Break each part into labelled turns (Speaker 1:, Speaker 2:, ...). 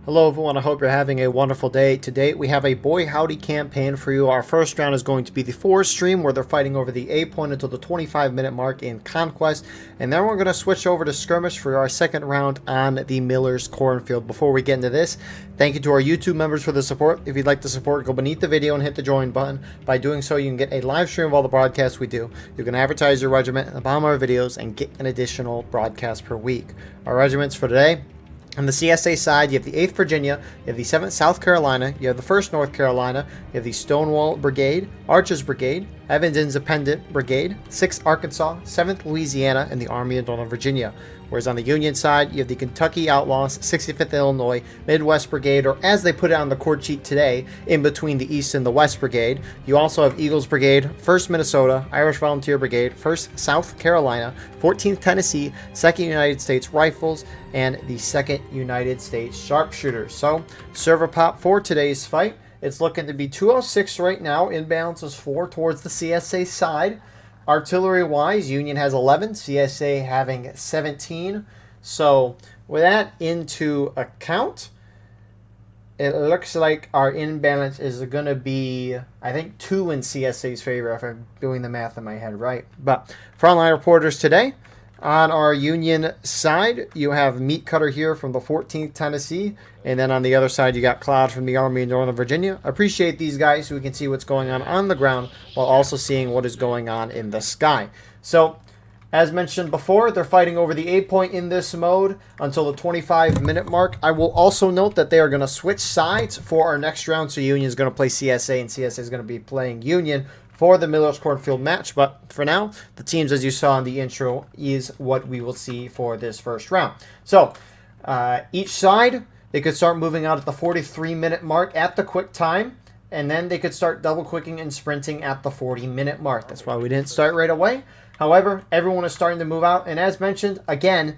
Speaker 1: Hello everyone, I hope you're having a wonderful day. Today we have a Boy Howdy campaign for you. Our first round is going to be the Forest Stream, where they're fighting over the A point until the 25-minute mark in Conquest. And then we're going to switch over to Skirmish for our second round on the Miller's Cornfield. Before we get into this, thank you to our YouTube members for the support. If you'd like to support, go beneath the video and hit the join button. By doing so, you can get a live stream of all the broadcasts we do. You can advertise your regiment in the bottom of our videos and get an additional broadcast per week. Our regiments for today: on the CSA side, you have the 8th Virginia, you have the 7th South Carolina, you have the 1st North Carolina, you have the Stonewall Brigade, Archers Brigade, Evans Independent Brigade, 6th Arkansas, 7th Louisiana, and the Army of Northern Virginia. Whereas on the Union side, you have the Kentucky Outlaws, 65th Illinois, Midwest Brigade, or as they put it on the court sheet today, in between the East and the West Brigade. You also have Eagles Brigade, 1st Minnesota, Irish Volunteer Brigade, 1st South Carolina, 14th Tennessee, 2nd United States Rifles, and the 2nd United States Sharpshooters. So, server pop for today's fight. It's looking to be 206 right now. Inbalance is 4 towards the CSA side. Artillery-wise, Union has 11, CSA having 17. So, with that into account, it looks like our imbalance is going to be, I think, 2 in CSA's favor, if I'm doing the math in my head right. But, frontline reporters today. On our Union side, you have Meat Cutter here from the 14th Tennessee. And then on the other side, you got Cloud from the Army of Northern Virginia. Appreciate these guys so we can see what's going on the ground while also seeing what is going on in the sky. So, as mentioned before, they're fighting over the A point in this mode until the 25-minute mark. I will also note that they are going to switch sides for our next round. So Union is going to play CSA and CSA is going to be playing Union for the Miller's Cornfield match. But for now, the teams, as you saw in the intro, is what we will see for this first round. So, each side, they could start moving out at the 43-minute mark at the quick time, and then they could start double-quicking and sprinting at the 40-minute mark. That's why we didn't start right away. However, everyone is starting to move out, and as mentioned, again,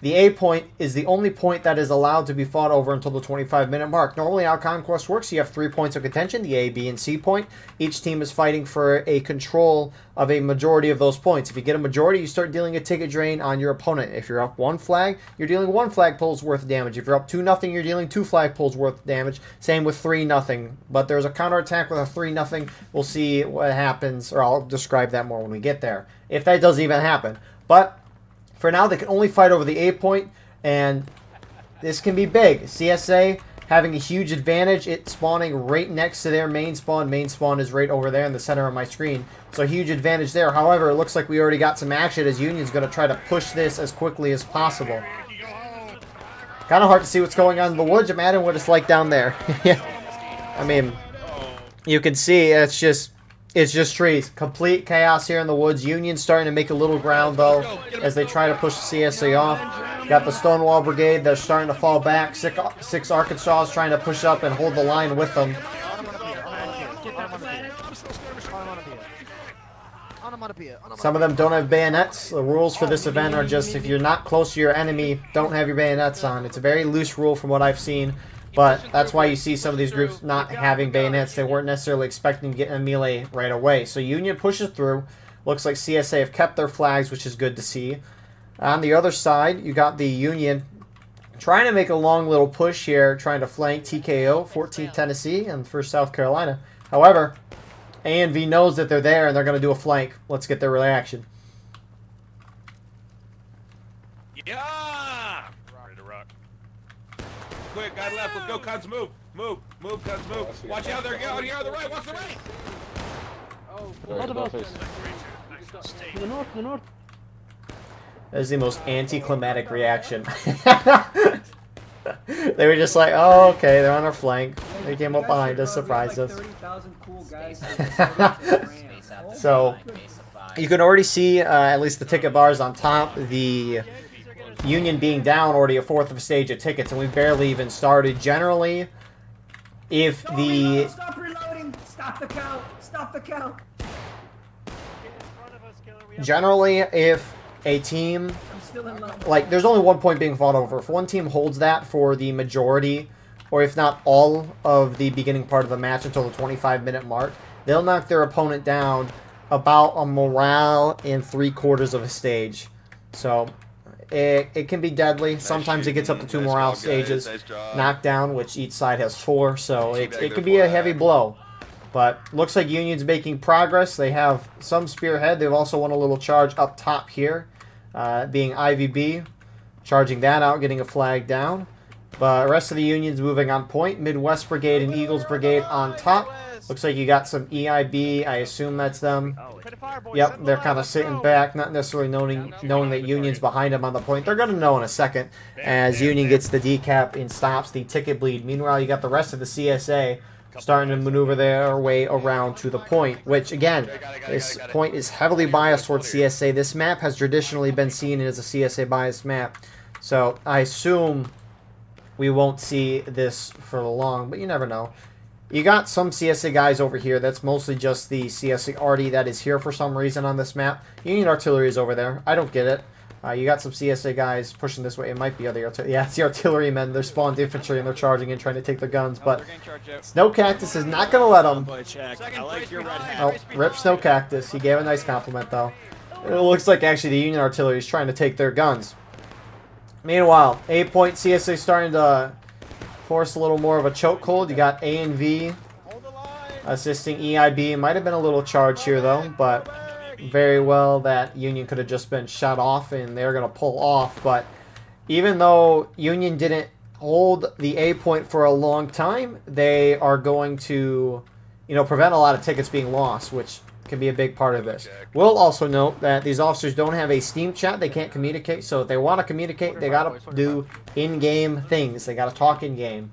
Speaker 1: the A point is the only point that is allowed to be fought over until the 25-minute mark. Normally, how Conquest works, you have 3 points of contention, the A, B, and C point. Each team is fighting for a control of a majority of those points. If you get a majority, you start dealing a ticket drain on your opponent. If you're up 1 flag, you're dealing 1 flagpole's worth of damage. If you're up 2-0, you're dealing 2 flagpole's worth of damage. Same with 3-0. But there's a counterattack with a 3-0. We'll see what happens, or I'll describe that more when we get there, if that does even happen. But for now, they can only fight over the A point, and this can be big. CSA having a huge advantage. It's spawning right next to their main spawn. Main spawn is right over there in the center of my screen. So, huge advantage there. However, it looks like we already got some action as Union's going to try to push this as quickly as possible. Kind of hard to see what's going on in the woods. Imagine what it's like down there. I mean, you can see it's just trees. Complete chaos here in the woods. Union starting to make a little ground, though, as they try to push the CSA off. Got the Stonewall Brigade. They're starting to fall back. 6 Arkansas is trying to push up and hold the line with them. Some of them don't have bayonets. The rules for this event are just if you're not close to your enemy, don't have your bayonets on. It's a very loose rule from what I've seen. But that's why you see some of these groups not having bayonets. They weren't necessarily expecting to get in a melee right away. So Union pushes through. Looks like CSA have kept their flags, which is good to see. On the other side, you got the Union trying to make a long little push here, trying to flank TKO, 14th Tennessee, and 1st South Carolina. However, A&V knows that they're there, and they're going to do a flank. Let's get their reaction.
Speaker 2: Yeah! Ready to rock. Quick, guy left. Let's go, Cons. Move. Move. Move, Cons. Move. Watch out. They're going here on the right. Watch the right.
Speaker 3: Oh, to the north, to the north.
Speaker 1: That is the most anticlimactic reaction. They were just like, oh, okay, they're on our flank. They came up behind us, surprised us. So, you can already see, at least the ticket bars on top, the Union being down already a 4th of a stage of tickets, and we barely even started. Generally, if the...
Speaker 4: Stop reloading! Stop the count! Stop the count!
Speaker 1: Generally, if a team... Like, there's only 1 point being fought over. If one team holds that for the majority, or if not all of the beginning part of the match until the 25-minute mark, they'll knock their opponent down about a morale in 3/4 of a stage. So, it can be deadly. Sometimes it gets up to 2 morale stages. Knockdown, which each side has 4, so it can be a heavy blow. But looks like Union's making progress. They have some spearhead. They've also won a little charge up top here, being IVB. Charging that out, getting a flag down. But the rest of the Union's moving on point. Midwest Brigade and Eagles Brigade on top. Looks like you got some EIB. I assume that's them. Yep, they're kind of sitting back, not necessarily knowing that Union's behind them on the point. They're going to know in a second as Union gets the decap and stops the ticket bleed. Meanwhile, you got the rest of the CSA starting to maneuver their way around to the point, which, again, this point is heavily biased towards CSA. This map has traditionally been seen as a CSA-biased map, so I assume we won't see this for long, but you never know. You got some CSA guys over here. That's mostly just the CSA arty that is here for some reason on this map. Union artillery is over there. I don't get it. You got some CSA guys pushing this way. It might be other artillery. Yeah, it's the artillery men. They're spawned infantry and they're charging and trying to take their guns. But Snow Cactus is not going to let them. Oh, rip Snow Cactus. He gave a nice compliment, though. It looks like actually the Union artillery is trying to take their guns. Meanwhile, A-point CSA starting to force a little more of a chokehold. You got A and V assisting EIB. It might have been a little charge here, though, but very well that Union could have just been shut off and they're going to pull off. But even though Union didn't hold the A point for a long time, they are going to, prevent a lot of tickets being lost, which can be a big part of this. We'll also note that these officers don't have a Steam chat. They can't communicate. So if they want to communicate, they got to do in-game things. They got to talk in-game.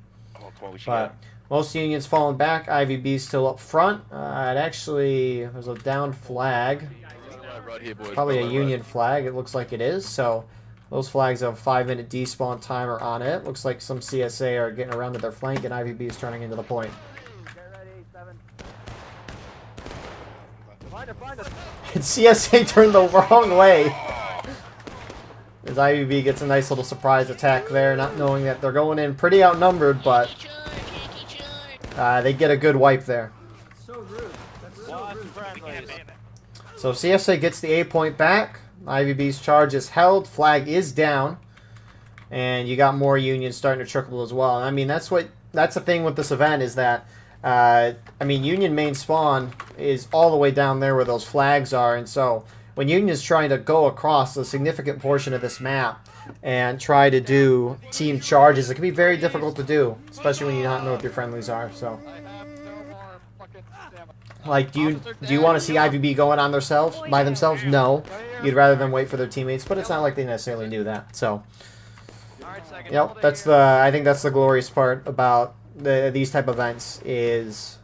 Speaker 1: But most Unions falling back. IVB still up front. There's a downed flag. Probably a Union flag. It looks like it is. So those flags have a 5-minute despawn timer on it. Looks like some CSA are getting around to their flank, and IVB is turning into the point. And CSA turned the wrong way. As IVB gets a nice little surprise attack there, not knowing that they're going in pretty outnumbered, but they get a good wipe there.
Speaker 4: So rude. That's so rude.
Speaker 1: So CSA gets the A point back. IVB's charge is held. Flag is down. And you got more Unions starting to trickle as well. I mean, that's the thing with this event is that Union main spawn is all the way down there where those flags are, and so when Union is trying to go across a significant portion of this map and try to do team charges, it can be very difficult to do, especially when you don't know what your friendlies are. So, like, do you want to see IVB going on by themselves? No, you'd rather them wait for their teammates, but it's not like they necessarily do that. So, yep, I think that's the glorious part about these type of events is,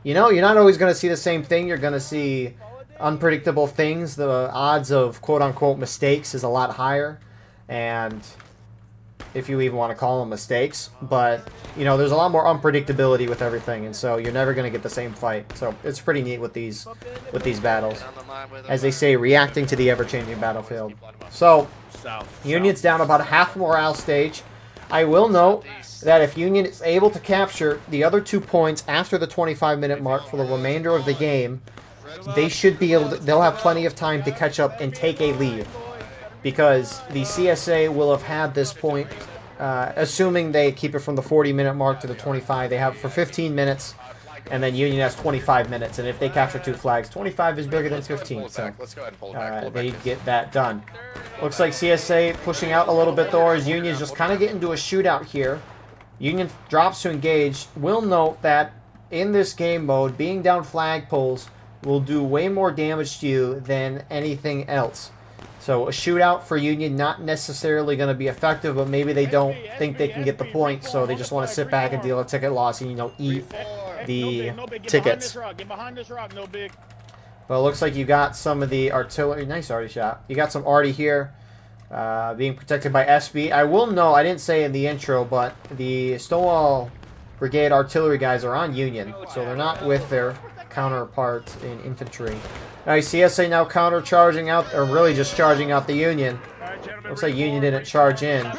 Speaker 1: you're not always going to see the same thing. You're going to see unpredictable things. The odds of quote-unquote mistakes is a lot higher, and if you even want to call them mistakes, but, there's a lot more unpredictability with everything, and so you're never going to get the same fight. So it's pretty neat with these battles. As they say, reacting to the ever-changing battlefield. So, Union's down about a half morale stage. I will note that if Union is able to capture the other 2 points after the 25-minute mark for the remainder of the game, they should be able to, they'll have plenty of time to catch up and take a lead. Because the CSA will have had this point, assuming they keep it from the 40-minute mark to the 25, they have for 15 minutes, and then Union has 25 minutes. And if they capture 2 flags, 25 is bigger than 15, so they get that done. Looks like CSA pushing out a little bit though, as Union's just kind of getting into a shootout here. Union drops to engage. We'll note that in this game mode, being down flagpoles will do way more damage to you than anything else. So a shootout for Union not necessarily going to be effective, but maybe they don't think they can get the point, so they just want to sit back and deal a ticket loss and, eat the tickets. But it looks like you got some of the artillery. Nice arty shot. You got some arty here being protected by SB. I will know, I didn't say in the intro, but the Stonewall Brigade artillery guys are on Union, so they're not with their counterparts in infantry. Nice, CSA now counter-charging out, or really just charging out the Union. Looks like Union didn't charge in.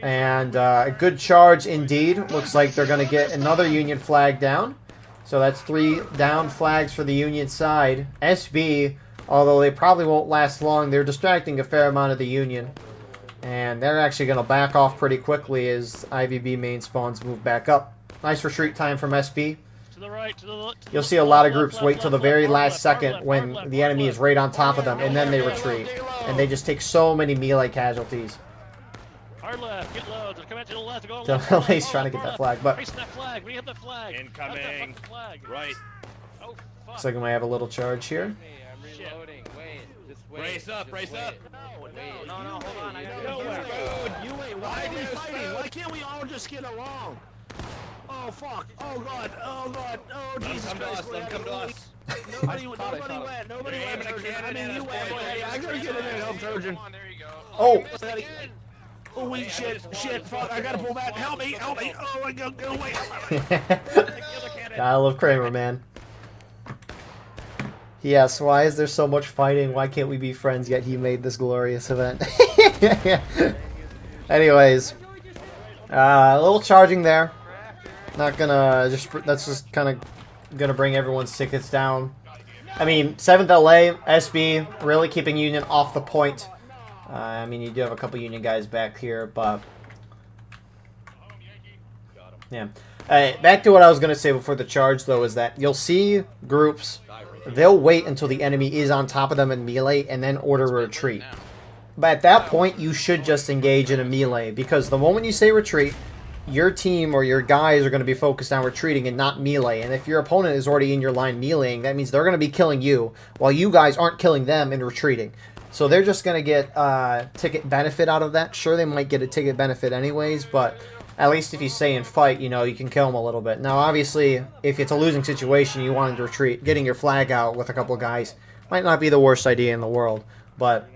Speaker 1: And a good charge indeed. Looks like they're going to get another Union flag down. So that's 3 down flags for the Union side. SB Although they probably won't last long. They're distracting a fair amount of the Union. And they're actually going to back off pretty quickly as IVB main spawns move back up. Nice retreat time from SB.
Speaker 4: To the right, to the left.
Speaker 1: You'll see a lot of groups wait till the very last second when the enemy is right on top of them, and then they retreat. And they just take so many melee casualties.
Speaker 4: Hard left, get low. Just come out to the left. Go
Speaker 1: Definitely he's trying to get that flag, but
Speaker 4: Race that flag. We have that flag.
Speaker 2: Incoming.
Speaker 4: Flag.
Speaker 2: Right.
Speaker 4: Oh, fuck.
Speaker 1: looks like we might have a little charge here.
Speaker 3: Hey, I'm reloading. Wait, just wait.
Speaker 2: Brace up, brace up.
Speaker 4: No, hold on. I gotta
Speaker 2: No,
Speaker 4: go.
Speaker 2: road.
Speaker 5: You wait, why are we fighting? Why can't we all just get along? Oh fuck! Oh god! Oh god! Oh Jesus
Speaker 2: Come to
Speaker 5: Christ!
Speaker 2: us, let 'em come to us.
Speaker 5: Nobody went. Nobody
Speaker 2: You're
Speaker 5: went.
Speaker 2: aiming a
Speaker 5: Trojan.
Speaker 2: cannon
Speaker 5: I mean,
Speaker 2: at
Speaker 5: you
Speaker 2: us,
Speaker 5: went.
Speaker 2: boys.
Speaker 5: Hey, I gotta get in there and help Trojan.
Speaker 3: There you go.
Speaker 1: Oh!
Speaker 5: Oh wait, shit! Fuck! I gotta pull back. Help me! Help me! Oh my god! Get away!
Speaker 1: I love Kramer, man. Yes, why is there so much fighting? Why can't we be friends? Yet he made this glorious event. Anyways, a little charging there. Not gonna that's just kind of gonna bring everyone's tickets down. I mean, 7th LA, SB really keeping Union off the point. I mean, you do have a couple Union guys back here, but yeah. Back to what I was gonna say before the charge, though, is that you'll see groups. They'll wait until the enemy is on top of them in melee and then order a retreat. But at that point, you should just engage in a melee, because the moment you say retreat, your team or your guys are going to be focused on retreating and not melee. And if your opponent is already in your line meleeing, that means they're going to be killing you while you guys aren't killing them and retreating. So they're just going to get ticket benefit out of that. Sure, they might get a ticket benefit anyways, but at least if you stay and fight, you know, you can kill them a little bit. Now, obviously, if it's a losing situation, you want to retreat. Getting your flag out with a couple of guys might not be the worst idea in the world. But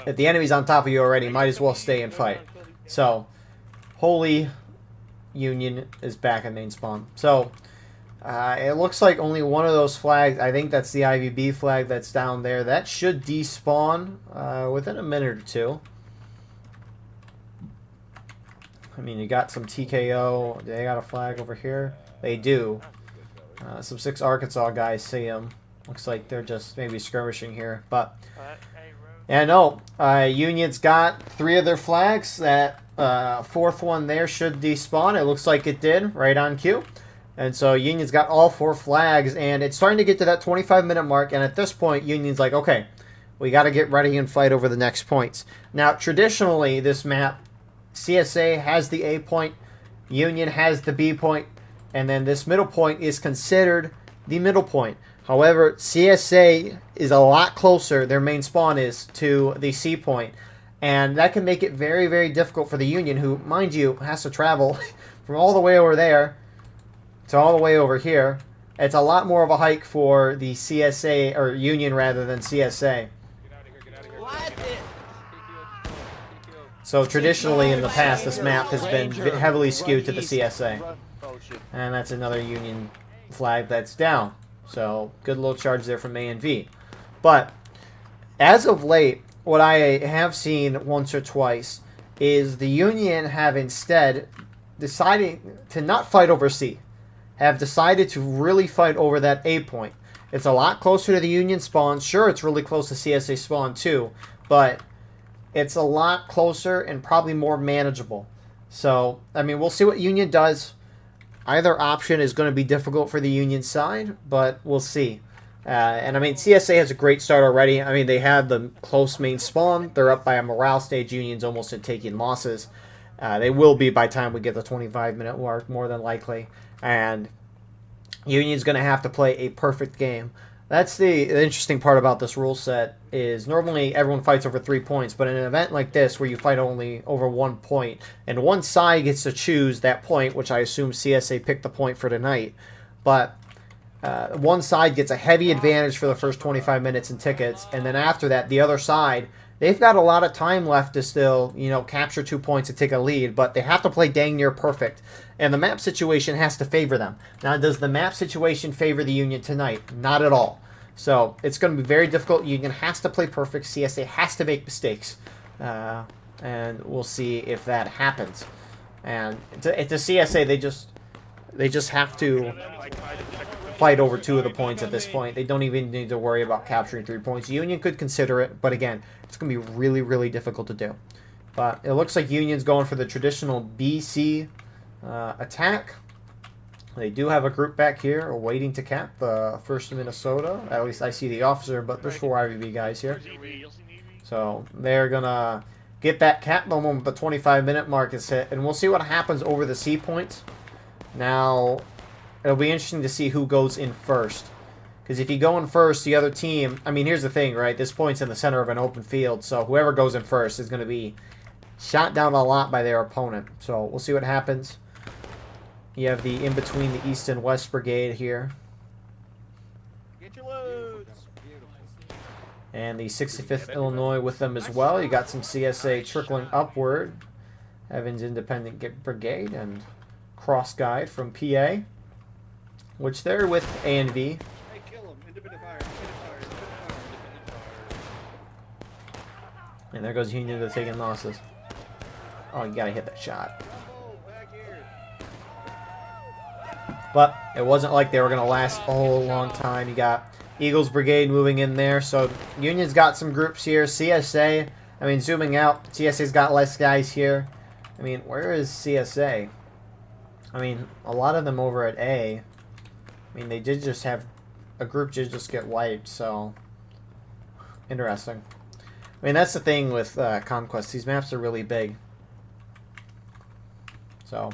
Speaker 1: if the enemy's on top of you already, might as well stay and fight. So, Holy Union is back at main spawn. So, it looks like only one of those flags, I think that's the IVB flag that's down there. That should despawn within a minute or two. I mean, you got some TKO. They got a flag over here. They do. Some 6 Arkansas guys see them. Looks like they're just maybe skirmishing here. But, yeah, no. Union's got 3 of their flags. That 4th one there should despawn. It looks like it did, right on cue. And so Union's got all 4 flags. And it's starting to get to that 25-minute mark. And at this point, Union's like, okay, we got to get ready and fight over the next points. Now, traditionally, this map, CSA has the A point, Union has the B point, and then this middle point is considered the middle point. However, CSA is a lot closer, their main spawn is, to the C point, and that can make it very, very difficult for the Union, who, mind you, has to travel from all the way over there to all the way over here. It's a lot more of a hike for the CSA, or Union rather than CSA. So traditionally in the past, this map has been heavily skewed to the CSA. And that's another Union flag that's down. So good little charge there from A and V. But as of late, what I have seen once or twice is the Union have instead decided to not fight over C. Have decided to really fight over that A point. It's a lot closer to the Union spawn. Sure, it's really close to CSA spawn too, but it's a lot closer and probably more manageable. So, I mean, we'll see what Union does. Either option is going to be difficult for the Union side, but we'll see. And, I mean, CSA has a great start already. I mean, they have the close main spawn. They're up by a morale stage. Union's almost at taking losses. They will be by the time we get the 25-minute mark, more than likely. And Union's going to have to play a perfect game. That's the interesting part about this rule set is normally everyone fights over 3 points, but in an event like this where you fight only over 1 point, and one side gets to choose that point, which I assume CSA picked the point for tonight, but one side gets a heavy advantage for the first 25 minutes in tickets, and then after that, the other side, they've got a lot of time left to still, you know, capture 2 points and take a lead, but they have to play dang near perfect. And the map situation has to favor them. Now, does the map situation favor the Union tonight? Not at all. So, it's going to be very difficult. Union has to play perfect. CSA has to make mistakes. And we'll see if that happens. And to CSA, they just have to fight over 2 of the points at this point. They don't even need to worry about capturing 3 points. Union could consider it, but again, it's going to be really, really difficult to do. But it looks like Union's going for the traditional BC attack. They do have a group back here waiting to cap the 1st Minnesota. At least I see the officer, but there's 4 IVB guys here. So they're going to get that cap the moment the 25-minute mark is hit. And we'll see what happens over the C points. Now, it'll be interesting to see who goes in first. Because if you go in first, the other team... I mean, here's the thing, right? This point's in the center of an open field. So whoever goes in first is going to be shot down a lot by their opponent. So we'll see what happens. You have the in-between the East and West Brigade here.
Speaker 3: Get your loads.
Speaker 1: And the 65th Illinois with them as well. You got some CSA trickling upward. Evans Independent Brigade and Cross Guide from PA. Which they're with A and V.
Speaker 3: Hey, kill him. Independent fire. Independent fire.
Speaker 1: And there goes Union to taking losses. Oh, you gotta hit that shot. But it wasn't like they were going to last a whole long time. You got Eagles Brigade moving in there. So Union's got some groups here. CSA, I mean, zooming out, CSA's got less guys here. I mean, where is CSA? I mean, a lot of them over at A. I mean, they did just have a group just get wiped, so interesting. I mean, that's the thing with Conquest. These maps are really big. So...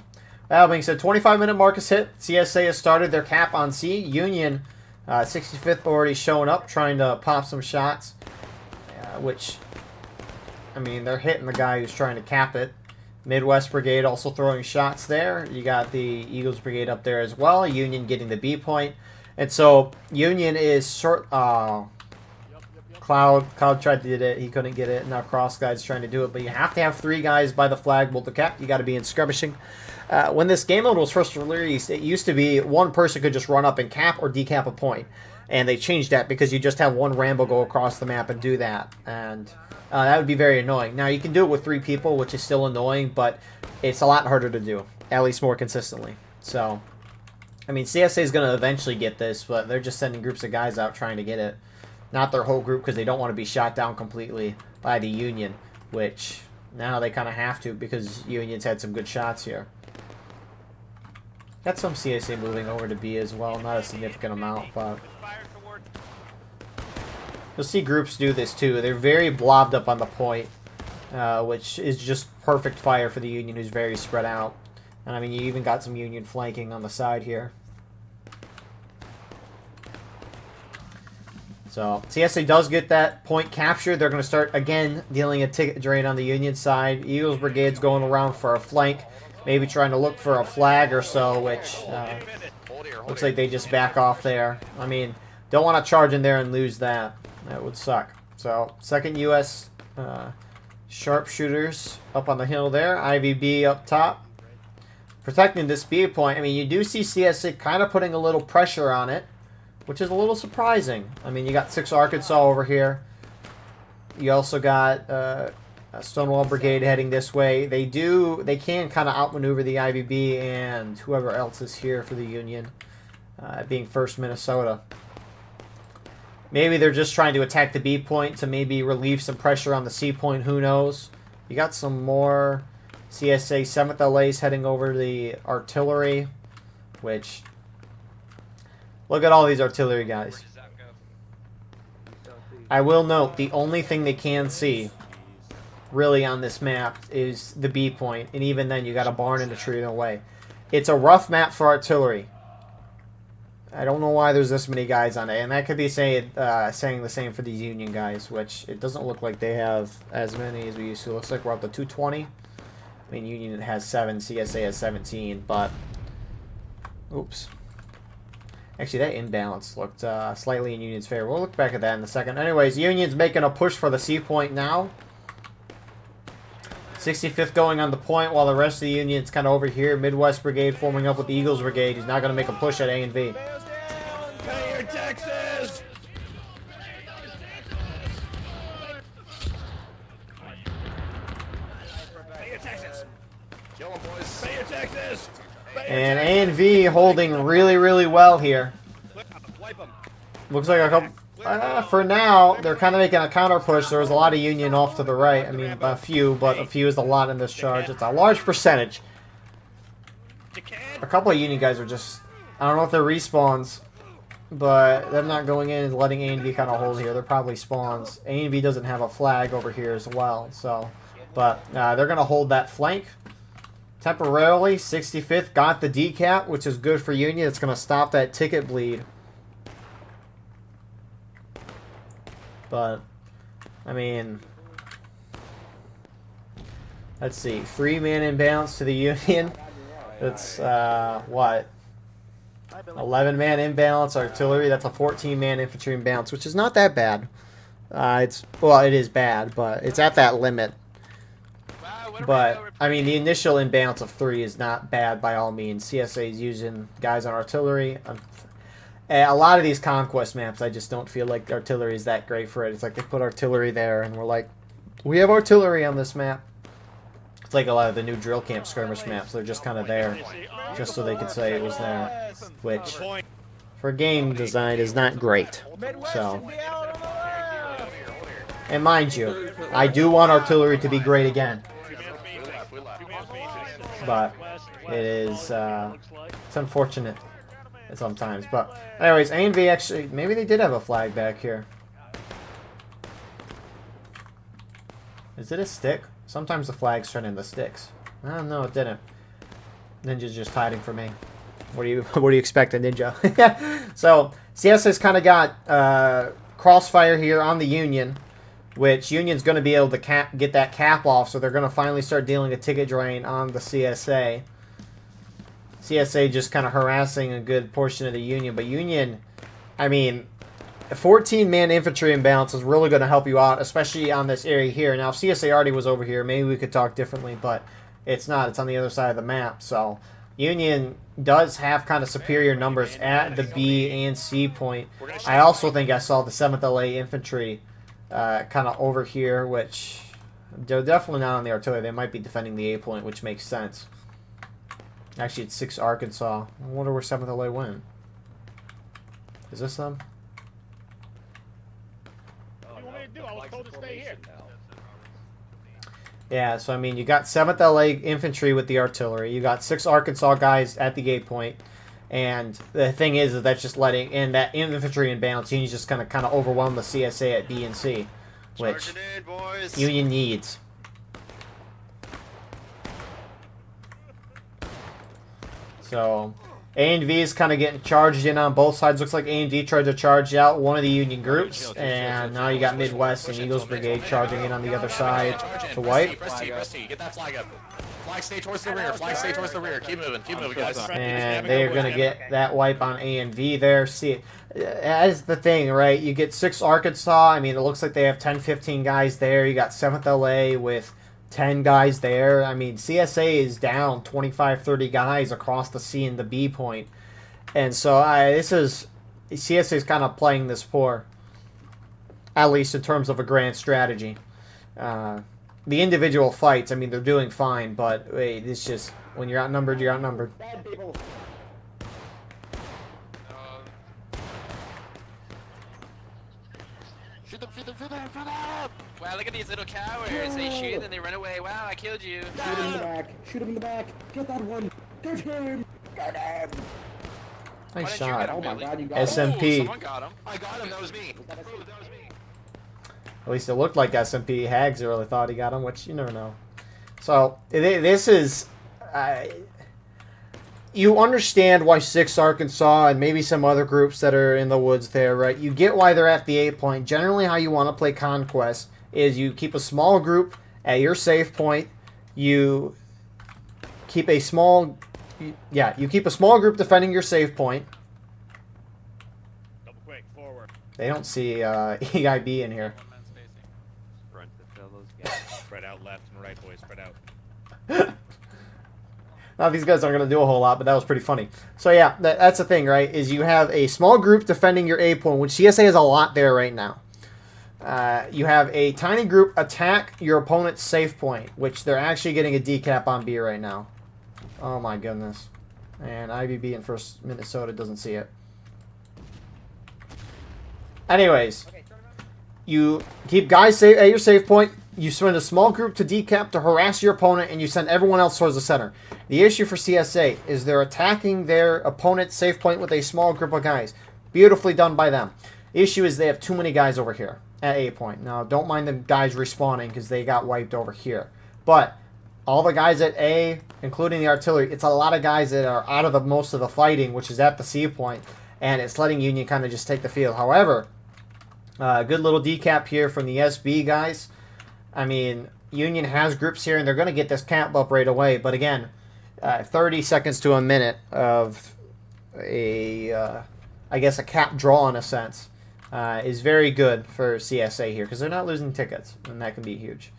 Speaker 1: that being said, 25-minute mark is hit. CSA has started their cap on C. Union, 65th already showing up, trying to pop some shots. Which, I mean, they're hitting the guy who's trying to cap it. Midwest Brigade also throwing shots there. You got the Eagles Brigade up there as well. Union getting the B point. And so, Union is short... Cloud tried to get it. He couldn't get it. Now Cross Guide's trying to do it. But you have to have 3 guys by the flagpole to cap. You got to be in skirmishing. When this game mode was first released, it used to be one person could just run up and cap or decap a point. And they changed that because you just have one Rambo go across the map and do that. And that would be very annoying. Now, you can do it with 3 people, which is still annoying, but it's a lot harder to do, at least more consistently. So, I mean, CSA is going to eventually get this, but they're just sending groups of guys out trying to get it. Not their whole group because they don't want to be shot down completely by the Union, which now they kind of have to because Union's had some good shots here. Got some CSA moving over to B as well, not a significant amount, but you'll see groups do this too. They're very blobbed up on the point, which is just perfect fire for the Union, who's very spread out. And I mean, you even got some Union flanking on the side here. So, CSA does get that point captured. They're going to start, again, dealing a ticket drain on the Union side. Eagles Brigade's going around for a flank, maybe trying to look for a flag or so, which looks like they just back off there. I mean, don't want to charge in there and lose that. That would suck. So, 2nd U.S. Sharpshooters up on the hill there. IVB up top. Protecting this B point. I mean, you do see CSA kind of putting a little pressure on it, which is a little surprising. I mean, you got 6 Arkansas over here. You also got a Stonewall Brigade heading this way. They can kind of outmaneuver the IVB and whoever else is here for the Union, being 1st Minnesota. Maybe they're just trying to attack the B point to maybe relieve some pressure on the C point. Who knows? You got some more CSA 7th LA's heading over to the artillery, which... look at all these artillery guys. I will note, the only thing they can see, really, on this map is the B point. And even then, you got a barn and a tree in the way. It's a rough map for artillery. I don't know why there's this many guys on it. And that could be saying the same for these Union guys, which it doesn't look like they have as many as we used to. It looks like we're up to 220. I mean, Union has 7, CSA has 17, but... oops. Actually, that imbalance looked slightly in Union's favor. We'll look back at that in a second. Anyways, Union's making a push for the C point now. 65th going on the point, while the rest of the Union's kind of over here. Midwest Brigade forming up with the Eagles Brigade. He's not going to make a push at A and V.
Speaker 5: Pay your taxes! Pay your taxes! Kill 'em, boys. Pay your taxes!
Speaker 1: And A and V holding really, really well here.
Speaker 2: Wipe them.
Speaker 1: Looks like a couple. For now, they're kind of making a counter push. There was a lot of Union off to the right. I mean, a few, but a few is a lot in this charge. It's a large percentage. A couple of Union guys are just... I don't know if they're respawns, but them not going in and letting A and V kind of hold here. They're probably spawns. A and V doesn't have a flag over here as well, so... But they're going to hold that flank temporarily. 65th got the decap, which is good for Union. It's going to stop that ticket bleed. But, I mean, let's see. 3-man inbounds to the Union. That's, what? 11-man imbalance artillery. That's a 14-man infantry imbalance, which is not that bad. Well, it is bad, but it's at that limit. But, I mean, the initial imbalance of 3 is not bad by all means. CSA is using guys on artillery. A lot of these conquest maps, I just don't feel like artillery is that great for it. It's like they put artillery there, and we're like, we have artillery on this map. It's like a lot of the new drill camp skirmish maps. They're just kind of there, just so they could say it was there, which, for game design, is not great. So, and mind you, I do want artillery to be great again, but it is, it's unfortunate sometimes. But anyways, A&V actually, maybe they did have a flag back here. Is it a stick? Sometimes the flags turn into sticks. Oh, no, it didn't. Ninja's just hiding from me. What do you expect, a ninja? So CSA's kind of got crossfire here on the Union, which Union's going to be able to get that cap off, so they're going to finally start dealing a ticket drain on the CSA. CSA just kind of harassing a good portion of the Union, but Union, I mean, a 14-man infantry imbalance is really going to help you out, especially on this area here. Now, if CSA already was over here, maybe we could talk differently, but it's not. It's on the other side of the map, so Union does have kind of superior numbers at the B and C point. I also think I saw the 7th LA infantry kind of over here, which they're definitely not on the artillery. They might be defending the A point, which makes sense. Actually, it's 6 Arkansas. I wonder where 7th LA went. Is this them?
Speaker 4: What do you want me to do? I was told to stay here.
Speaker 1: Yeah, so I mean, you got 7th LA infantry with the artillery. You got 6 Arkansas guys at the gate point. And the thing is that that's just letting in that infantry imbalance. Union just kind of overwhelm the CSA at B and C, which Union needs. So A and V is kind of getting charged in on both sides. Looks like A and V tried to charge out one of the Union groups, and now you got Midwest and Eagles Brigade charging in on the other side to wipe.
Speaker 6: Press T, get that flag up. Flag stay towards the rear, flag stay towards the rear. Keep moving, guys.
Speaker 1: And they are going to get that wipe on A and V there. See, that's the thing, right? You get 6 Arkansas. I mean, it looks like they have 10, 15 guys there. You got 7th LA with 10 guys there. I mean, CSA is down 25, 30 guys across the C and the B point. And so CSA is kind of playing this poor, at least in terms of a grand strategy. The individual fights, I mean, they're doing fine, but wait, it's just, when you're outnumbered, you're outnumbered.
Speaker 6: Shoot them. Wow, look at these little cowards. They shoot and they run away. Wow, I killed you.
Speaker 3: Shoot him in the back. Shoot him in the back. Get that one. Get him. Get him.
Speaker 1: Nice
Speaker 6: Why didn't you get
Speaker 1: shot.
Speaker 6: him,
Speaker 3: Oh my
Speaker 6: Billy?
Speaker 3: God, you got him.
Speaker 1: SMP.
Speaker 6: Someone got him. I got him. That was me.
Speaker 1: At least it looked like SMP. Hags really thought he got him, which you never know. So, this is... you understand why 6 Arkansas and maybe some other groups that are in the woods there, right? You get why they're at the 8 point. Generally, how you want to play Conquest is you keep a small group at your safe point. You keep a small... Yeah, you keep a small group defending your safe point.
Speaker 4: Double quick, forward.
Speaker 1: They don't see EIB in here.
Speaker 2: Spread out left and right, boys. Spread out.
Speaker 1: Now, these guys aren't going to do a whole lot, but that was pretty funny. So, yeah, that's the thing, right, is you have a small group defending your A point, which CSA has a lot there right now. You have a tiny group attack your opponent's safe point, which they're actually getting a decap on B right now. Oh, my goodness. And IBB in first Minnesota doesn't see it. Anyways, you keep guys safe at your save point. You send a small group to decap to harass your opponent, and you send everyone else towards the center. The issue for CSA is they're attacking their opponent's save point with a small group of guys. Beautifully done by them. The issue is they have too many guys over here at A point. Now, don't mind the guys respawning because they got wiped over here. But all the guys at A, including the artillery, it's a lot of guys that are out of the most of the fighting, which is at the C point, and it's letting Union kind of just take the field. However, good little decap here from the SB guys. I mean, Union has groups here, and they're going to get this cap up right away. But again, 30 seconds to a minute of I guess a cap draw in a sense, is very good for CSA here because they're not losing tickets, and that can be huge.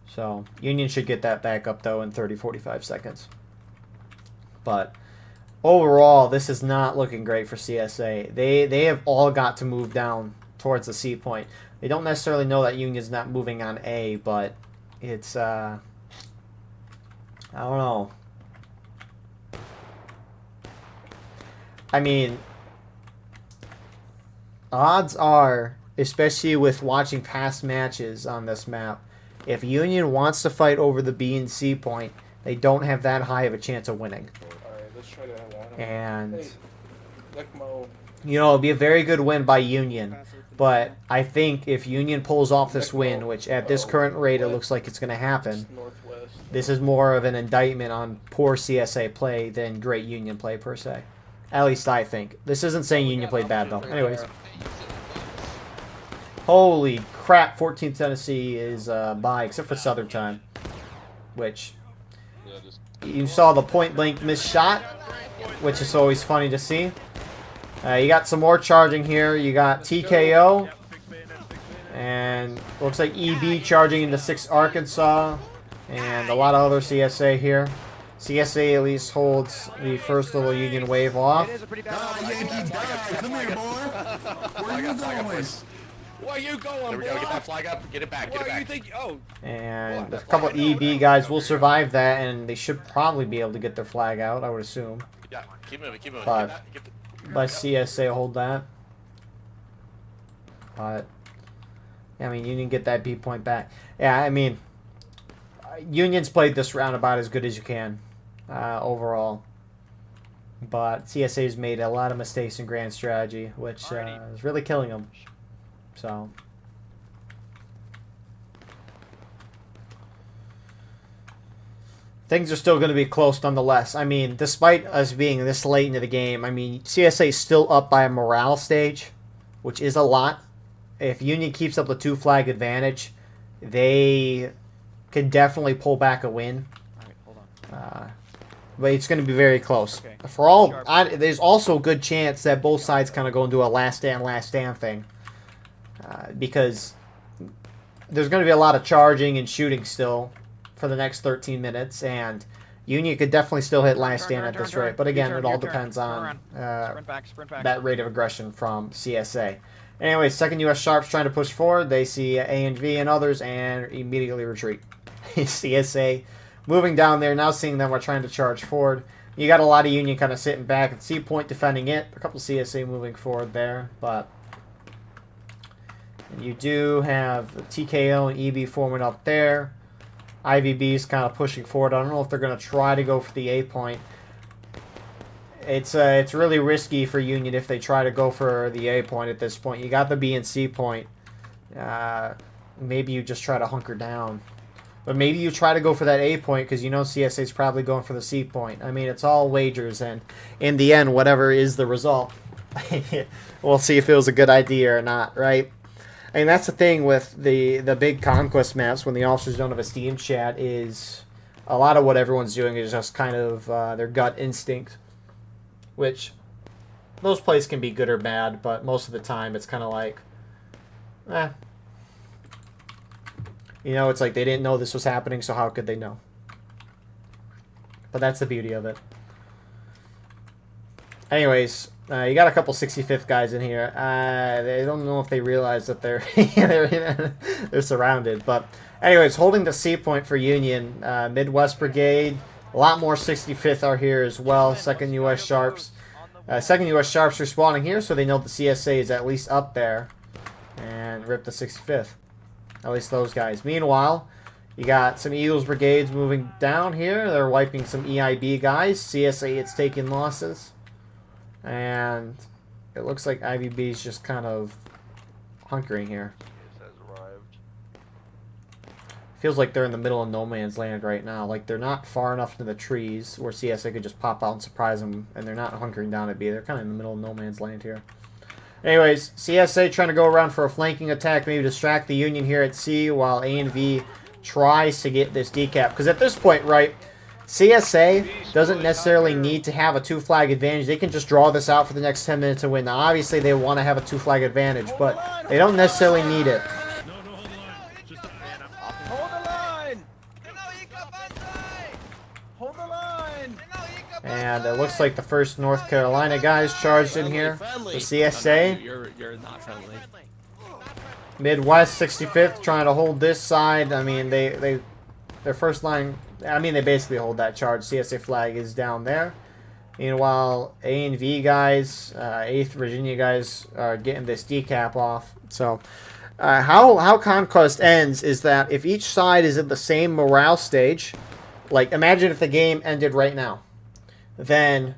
Speaker 1: So Union should get that back up, though, in 30-45 seconds. But overall, this is not looking great for CSA. They have all got to move down towards the C point. They don't necessarily know that Union's not moving on A, but it's, I don't know. I mean, odds are, especially with watching past matches on this map, if Union wants to fight over the B and C point, they don't have that high of a chance of winning.
Speaker 7: Alright, let's try to have one.
Speaker 1: And,
Speaker 7: Hey,
Speaker 1: you know, it'll be a very good win by Union. But I think if Union pulls off this win, which at this current rate it looks like it's going to happen, this is more of an indictment on poor CSA play than great Union play per se. At least I think. This isn't saying Union played bad though. Anyways. Holy crap, 14th Tennessee is by, except for Southern time. Which, you saw the point blank missed shot, which is always funny to see. You got some more charging here. You got TKO. And looks like EB charging into 6 Arkansas. And a lot of other CSA here. CSA at least holds the first little Union wave off.
Speaker 5: Come here, boy. Where are you going?
Speaker 2: Where you going,
Speaker 6: There we go. Get that flag up. Get it back. Get it
Speaker 2: Where you
Speaker 6: back.
Speaker 2: think? Oh,
Speaker 1: And a couple of EB guys will survive that, and they should probably be able to get their flag out, I would assume.
Speaker 6: Yeah. Keep moving. Keep moving.
Speaker 1: But-
Speaker 6: Get the,
Speaker 1: But CSA hold that. But, yeah, I mean, Union get that B point back. Yeah, I mean, Union's played this round about as good as you can overall. But CSA's made a lot of mistakes in grand strategy, which is really killing them. So, things are still going to be close nonetheless. I mean, despite us being this late into the game, I mean, CSA is still up by a morale stage, which is a lot. If Union keeps up the 2 flag advantage, they can definitely pull back a win.
Speaker 8: All right, hold on.
Speaker 1: But it's going to be very close.
Speaker 8: Okay.
Speaker 1: For all, there's also a good chance that both sides kind of go into a last stand thing. Because there's going to be a lot of charging and shooting still for the next 13 minutes, and Union could definitely still hit last stand at this rate. But again, it all depends on
Speaker 8: Sprint back.
Speaker 1: that rate of aggression from CSA. Anyway, 2nd U.S. Sharps trying to push forward. They see A and V and others and immediately retreat. CSA moving down there, now seeing them are trying to charge forward. You got a lot of Union kind of sitting back at C point defending it. A couple CSA moving forward there, but you do have TKO and EB forming up there. IVB's kind of pushing forward. I don't know if they're going to try to go for the A point. It's really risky for Union if they try to go for the A point at this point. You got the B and C point. Maybe you just try to hunker down. But maybe you try to go for that A point because you know CSA's probably going for the C point. I mean, it's all wagers, and in the end, whatever is the result, we'll see if it was a good idea or not, right? I mean, that's the thing with the big conquest maps when the officers don't have a Steam chat is a lot of what everyone's doing is just kind of their gut instinct, which those plays can be good or bad, but most of the time it's kind of like, you know, it's like they didn't know this was happening, so how could they know? But that's the beauty of it. Anyways, you got a couple 65th guys in here. They don't know if they realize that they're they're surrounded. But anyways, holding the C point for Union. Midwest Brigade. A lot more 65th are here as well. 2nd U.S. Sharps. 2nd U.S. Sharps respawning here, so they know the CSA is at least up there. and rip the 65th. At least those guys. Meanwhile, you got some Eagles brigades moving down here. They're wiping some EIB guys. CSA, it's taking losses. And it looks like IVB is just kind of hunkering here. Feels like they're in the middle of no man's land right now. Like, they're not far enough into the trees where CSA could just pop out and surprise them, and they're not hunkering down at B. They're kind of in the middle of no man's land here. Anyways, CSA trying to go around for a flanking attack, maybe distract the Union here at C, while A and V tries to get this decap. Because at this point, right, CSA doesn't necessarily need to have a 2-flag advantage. They can just draw this out for the next 10 minutes and win. Now, obviously, they want to have a 2-flag advantage, but they don't necessarily need it. And it looks like the first North Carolina guys charged in here. The CSA.
Speaker 5: You're not friendly.
Speaker 1: Midwest 65th trying to hold this side. I mean, their first line, I mean, they basically hold that charge. CSA flag is down there. Meanwhile, A and V guys, 8th Virginia guys are getting this decap off. So, how Conquest ends is that if each side is at the same morale stage, like imagine if the game ended right now, then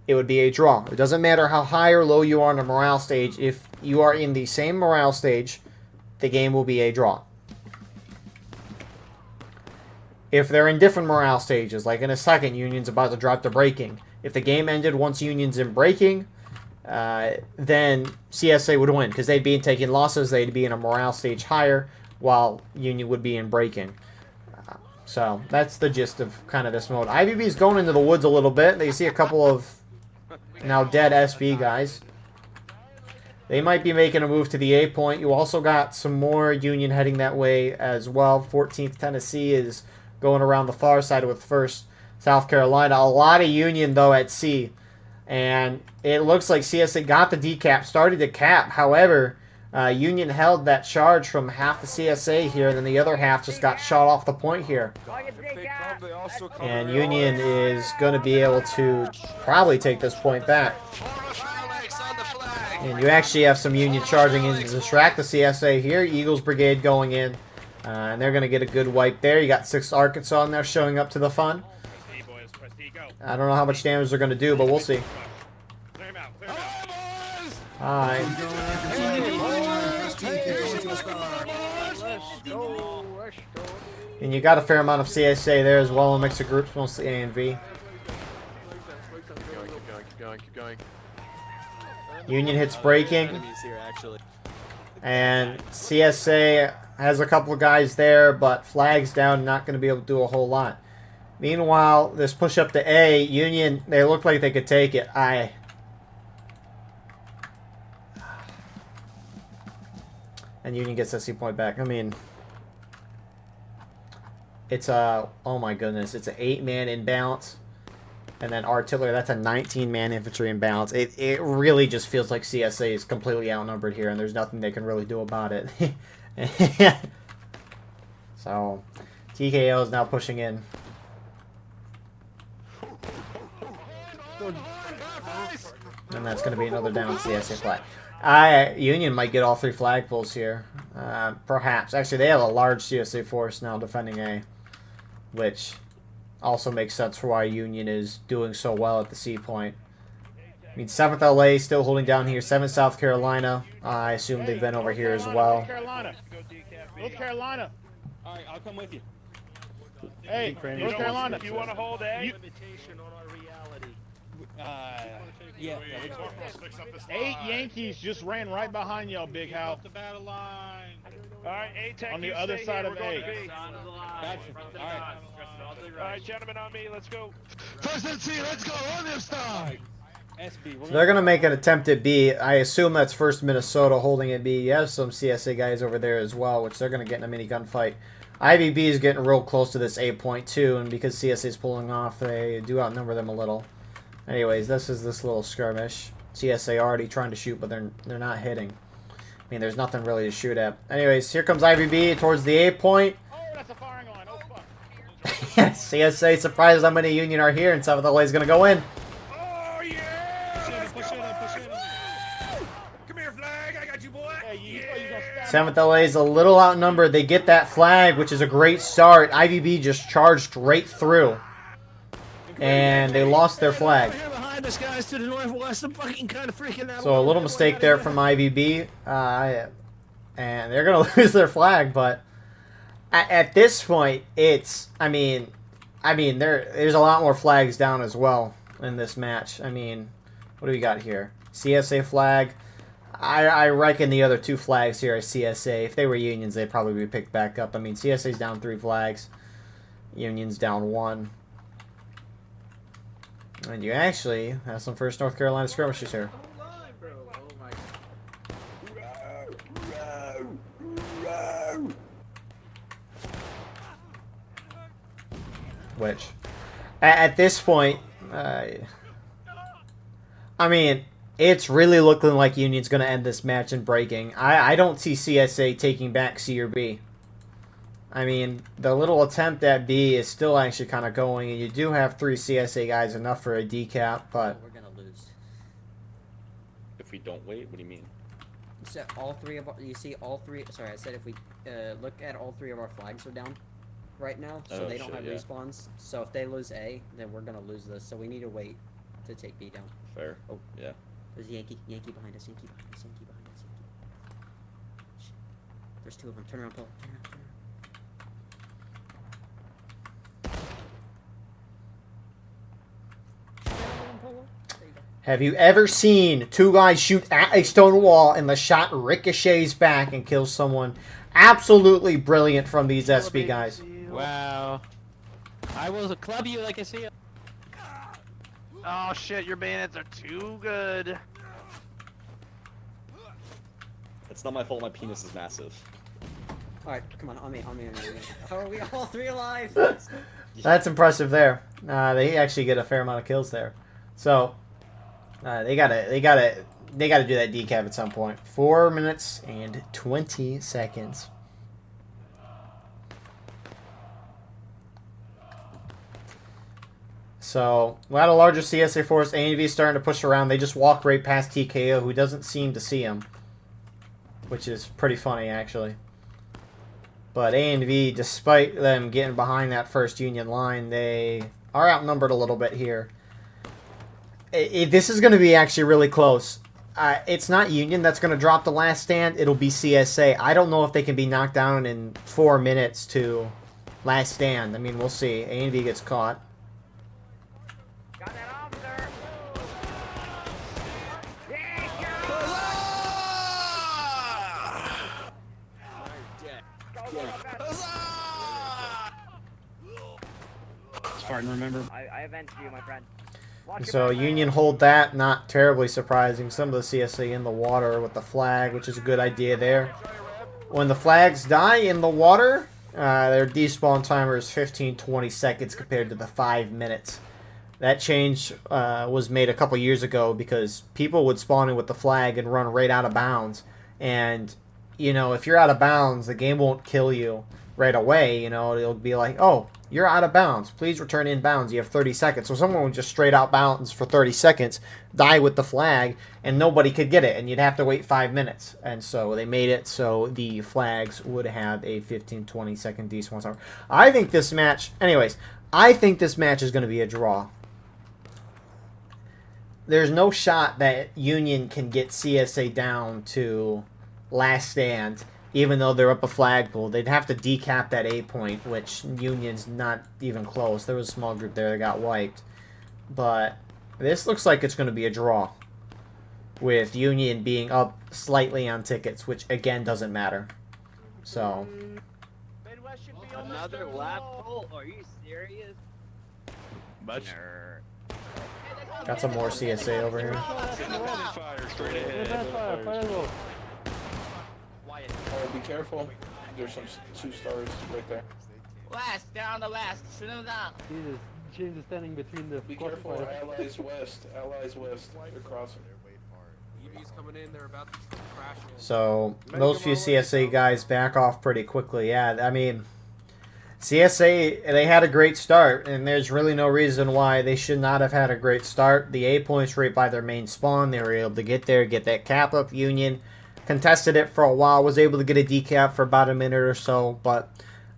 Speaker 1: it would be a draw. It doesn't matter how high or low you are on the morale stage. If you are in the same morale stage, the game will be a draw. If they're in different morale stages, like in a second, Union's about to drop to breaking. If the game ended once Union's in breaking, then CSA would win because they'd be taking losses. They'd be in a morale stage higher, while Union would be in breaking. So that's the gist of kind of this mode. IVB is going into the woods a little bit. They see a couple of now dead SB guys. They might be making a move to the A point. You also got some more Union heading that way as well. 14th Tennessee is going around the far side with 1st South Carolina. A lot of Union, though, at C. And it looks like CSA got the decap, started to cap. However, Union held that charge from half the CSA here, and then the other half just got shot off the point here. And Union is going to be able to probably take this point back. And you actually have some Union charging in to distract the CSA here. Eagles Brigade going in, and they're going to get a good wipe there. You got 6th Arkansas in there showing up to the fun. I don't know how much damage they're going to do, but we'll see. And you got a fair amount of CSA there as well, a mix of groups, mostly A and V.
Speaker 5: Keep going.
Speaker 1: Union hits breaking. And CSA has a couple of guys there, but flags down, not going to be able to do a whole lot. Meanwhile, this push up to A, Union, they look like they could take it. And Union gets SC point back. I mean, it's a, oh my goodness, it's an 8-man imbalance. And then artillery, that's a 19-man infantry imbalance. It really just feels like CSA is completely outnumbered here, and there's nothing they can really do about it. So, TKO is now pushing in. And that's going to be another down CSA flag. Union might get all 3 flagpoles here. Perhaps. Actually, they have a large CSA force now defending A, which also makes sense for why Union is doing so well at the C point. I mean, 7th LA still holding down here. 7th South Carolina. I assume they've been over here as well.
Speaker 4: North Carolina.
Speaker 3: All right, I'll come with you.
Speaker 4: Hey, North Carolina. If you want to hold A,
Speaker 3: yeah.
Speaker 4: 8 Yankees just ran right behind y'all, Big Hal.
Speaker 3: The battle line.
Speaker 4: All right, A-Tech, on the other side of A.
Speaker 3: Gotcha.
Speaker 4: All right, gentlemen, on me. Let's go.
Speaker 5: First and C, let's go on this time.
Speaker 3: SB.
Speaker 1: So they're going to make an attempt at B. I assume that's 1st Minnesota holding at B. You have some CSA guys over there as well, which they're going to get in a mini gunfight. IVB is getting real close to this A point too, and because CSA is pulling off, they do outnumber them a little. Anyways, this is this little skirmish. CSA already trying to shoot, but they're not hitting. I mean, there's nothing really to shoot at. Anyways, here comes IVB towards the A point.
Speaker 4: Oh, that's a firing line. Oh, fuck.
Speaker 1: CSA surprised how many Union are here, and 7th LA is going to go in.
Speaker 4: Oh, yeah!
Speaker 3: Push in.
Speaker 2: Come here, flag. I got you, boy.
Speaker 4: Hey, you gonna stab
Speaker 1: 7th LA is a little outnumbered. They get that flag, which is a great start. IVB just charged right through. And they lost their flag.
Speaker 5: Here behind us, guys, to the northwest. I'm fucking kind of freaking out.
Speaker 1: So a little mistake there from IVB. And they're going to lose their flag, but at this point, it's, I mean, there's a lot more flags down as well in this match. I mean, what do we got here? CSA flag. I reckon the other 2 flags here are CSA. If they were Unions, they'd probably be picked back up. I mean, CSA's down 3 flags. Union's down 1. And you actually have some first North Carolina skirmishes here. Which, at this point, I mean, it's really looking like Union's going to end this match in breaking. I don't see CSA taking back C or B. I mean, the little attempt at B is still actually kind of going, and you do have 3 CSA guys, enough for a decap, but...
Speaker 9: We're going to lose.
Speaker 10: If we don't wait, what do you mean?
Speaker 9: So all 3 of our, you see all 3, sorry, I said if we look at all 3 of our flags are down right now, so they don't have respawns. So if they lose A, then we're going to lose this, so we need to wait to take B down.
Speaker 10: Fair.
Speaker 9: Oh.
Speaker 10: Yeah.
Speaker 9: There's Yankee behind us, Yankee behind us, Yankee behind us, Yankee. Shit. There's 2 of them, turn around, Paul, turn around, turn around.
Speaker 1: Have you ever seen 2 guys shoot at a stone wall and the shot ricochets back and kills someone? Absolutely brilliant from these SB guys.
Speaker 8: Wow. I will club you like I see.
Speaker 4: Oh shit, your bayonets are too good.
Speaker 10: It's not my fault my penis is massive.
Speaker 9: Alright, come on me. How are we all 3 alive?
Speaker 1: That's impressive there. They actually get a fair amount of kills there. So, they gotta do that decap at some point. 4 minutes and 20 seconds. So, a lot of larger CSA force. A&V starting to push around. They just walk right past TKO, who doesn't seem to see him. Which is pretty funny, actually. But A&V, despite them getting behind that first Union line, they are outnumbered a little bit here. This is going to be actually really close. It's not Union that's going to drop the last stand. It'll be CSA. I don't know if they can be knocked down in 4 minutes to last stand. I mean, we'll see. A&V gets caught.
Speaker 4: Got that officer.
Speaker 8: Spartan, remember?
Speaker 4: I avenged you, my friend.
Speaker 1: So Union hold that, not terribly surprising. Some of the CSA in the water with the flag, which is a good idea there. When the flags die in the water, their despawn timer is 15-20 seconds compared to the 5 minutes. That change was made a couple years ago because people would spawn in with the flag and run right out of bounds. And, you know, if you're out of bounds, the game won't kill you right away. You know, it'll be like, oh, you're out of bounds. Please return in bounds. You have 30 seconds. So someone would just straight out bounds for 30 seconds, die with the flag, and nobody could get it. And you'd have to wait 5 minutes. And so they made it so the flags would have a 15-20 second despawn timer. I think this match, anyways, I think this match is going to be a draw. There's no shot that Union can get CSA down to last stand, even though they're up a flagpole. They'd have to decap that A point, which Union's not even close. There was a small group there that got wiped. But this looks like it's going to be a draw, with Union being up slightly on tickets, which again doesn't matter. So
Speaker 4: Another lap pull? Are you serious?
Speaker 10: Much.
Speaker 1: got some more CSA over here.
Speaker 7: Fire straight ahead. Be careful. There's some 2 stars right there.
Speaker 4: Last, down the last. Sit him down.
Speaker 3: Jesus, James is standing between the...
Speaker 7: Be careful. Allies west. Allies west. They're crossing.
Speaker 6: EV's coming in. They're about to crash.
Speaker 1: So those few CSA guys back off pretty quickly. Yeah, I mean, CSA, they had a great start, and there's really no reason why they should not have had a great start. The A point's right by their main spawn. They were able to get there, get that cap up. Union contested it for a while, was able to get a decap for about a minute or so, but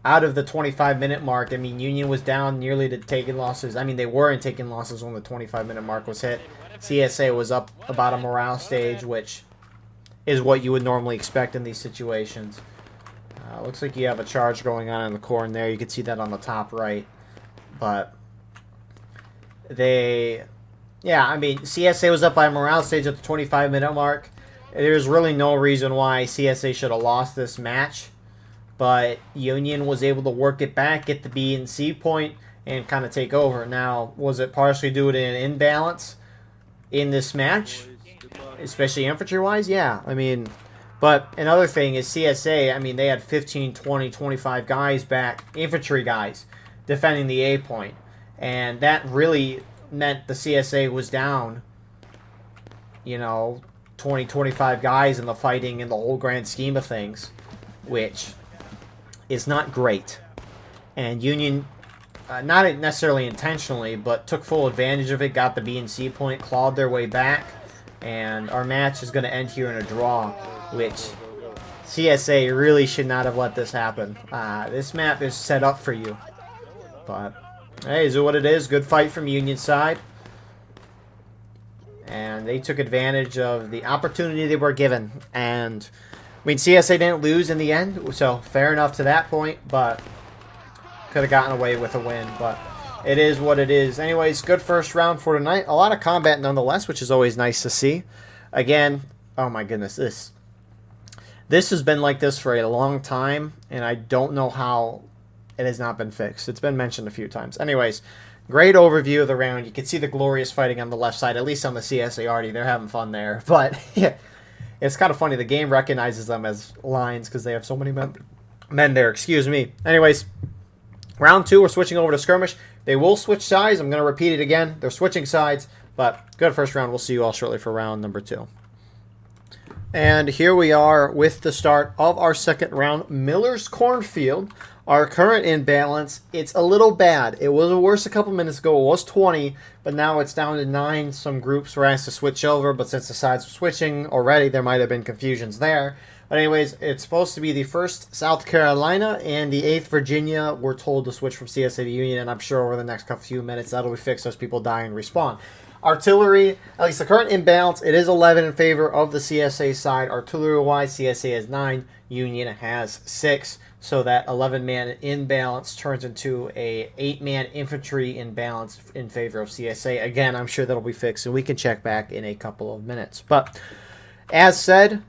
Speaker 1: out of the 25-minute mark, I mean, Union was down nearly to taking losses. I mean, they weren't taking losses when the 25-minute mark was hit. CSA was up about a morale stage, which is what you would normally expect in these situations. Looks like you have a charge going on in the corn there. You can see that on the top right. But yeah, I mean, CSA was up by a morale stage at the 25-minute mark. There's really no reason why CSA should have lost this match. But Union was able to work it back, get the B and C point, and kind of take over. Now, was it partially due to an imbalance in this match? Especially infantry-wise? Yeah, I mean, but another thing is CSA, I mean, they had 15, 20, 25 guys back, infantry guys, defending the A point. And that really meant the CSA was down, you know, 20, 25 guys in the fighting in the whole grand scheme of things, which is not great. And Union, not necessarily intentionally, but took full advantage of it, got the B and C point, clawed their way back, and our match is going to end here in a draw, which CSA really should not have let this happen. This map is set up for you. But, hey, is it what it is? Good fight from Union side. And they took advantage of the opportunity they were given. And, I mean, CSA didn't lose in the end, so fair enough to that point, but could have gotten away with a win. But it is what it is. Anyways, good first round for tonight. A lot of combat nonetheless, which is always nice to see. Again, oh my goodness, this has been like this for a long time, and I don't know how it has not been fixed. It's been mentioned a few times. Anyways, great overview of the round. You can see the glorious fighting on the left side, at least on the CSA Arty. They're having fun there. But yeah, it's kind of funny. The game recognizes them as lines because they have so many men there. Excuse me. Anyways, round 2, we're switching over to skirmish. They will switch sides. I'm going to repeat it again. They're switching sides, but good first round. We'll see you all shortly for round number 2. And here we are with the start of our second round. Miller's Cornfield. Our current imbalance, it's a little bad. It was worse a couple minutes ago. It was 20, but now it's down to 9. Some groups were asked to switch over, but since the sides were switching already, there might have been confusions there. But anyways, it's supposed to be the 1st South Carolina and the 8th Virginia. We're told to switch from CSA to Union, and I'm sure over the next few minutes that'll be fixed as people die and respawn. Artillery, at least the current imbalance, it is 11 in favor of the CSA side. Artillery-wise, CSA has 9, Union has 6. So that 11-man imbalance turns into a 8-man infantry imbalance in favor of CSA. Again, I'm sure that'll be fixed, and we can check back in a couple of minutes. But as said,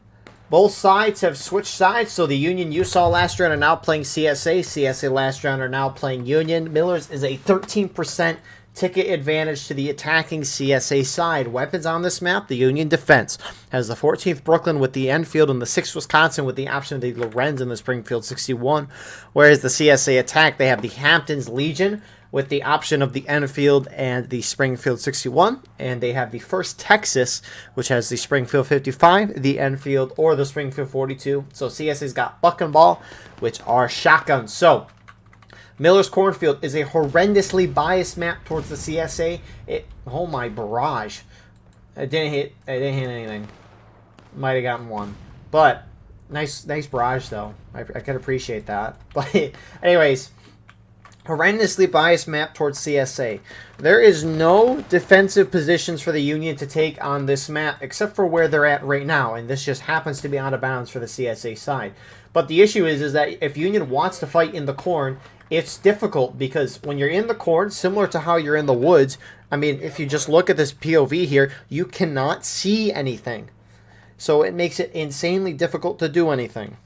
Speaker 1: both sides have switched sides. So the Union you saw last round are now playing CSA. CSA last round are now playing Union. Miller's is a 13% ticket advantage to the attacking CSA side. Weapons on this map, the Union defense has the 14th Brooklyn with the Enfield and the 6th Wisconsin with the option of the Lorenz and the Springfield 61. Whereas the CSA attack, they have the Hamptons Legion with the option of the Enfield and the Springfield 61. And they have the 1st Texas, which has the Springfield 55, the Enfield, or the Springfield 42. So CSA's got buck and ball, which are shotguns. So Miller's Cornfield is a horrendously biased map towards the CSA. Oh my, barrage! I didn't hit anything. Might have gotten one, but nice barrage though. I can appreciate that. But anyways, horrendously biased map towards CSA. There is no defensive positions for the Union to take on this map except for where they're at right now, and this just happens to be out of bounds for the CSA side. But the issue is that if Union wants to fight in the corn, it's difficult because when you're in the corn, similar to how you're in the woods, I mean, if you just look at this POV here, you cannot see anything. So it makes it insanely difficult to do anything.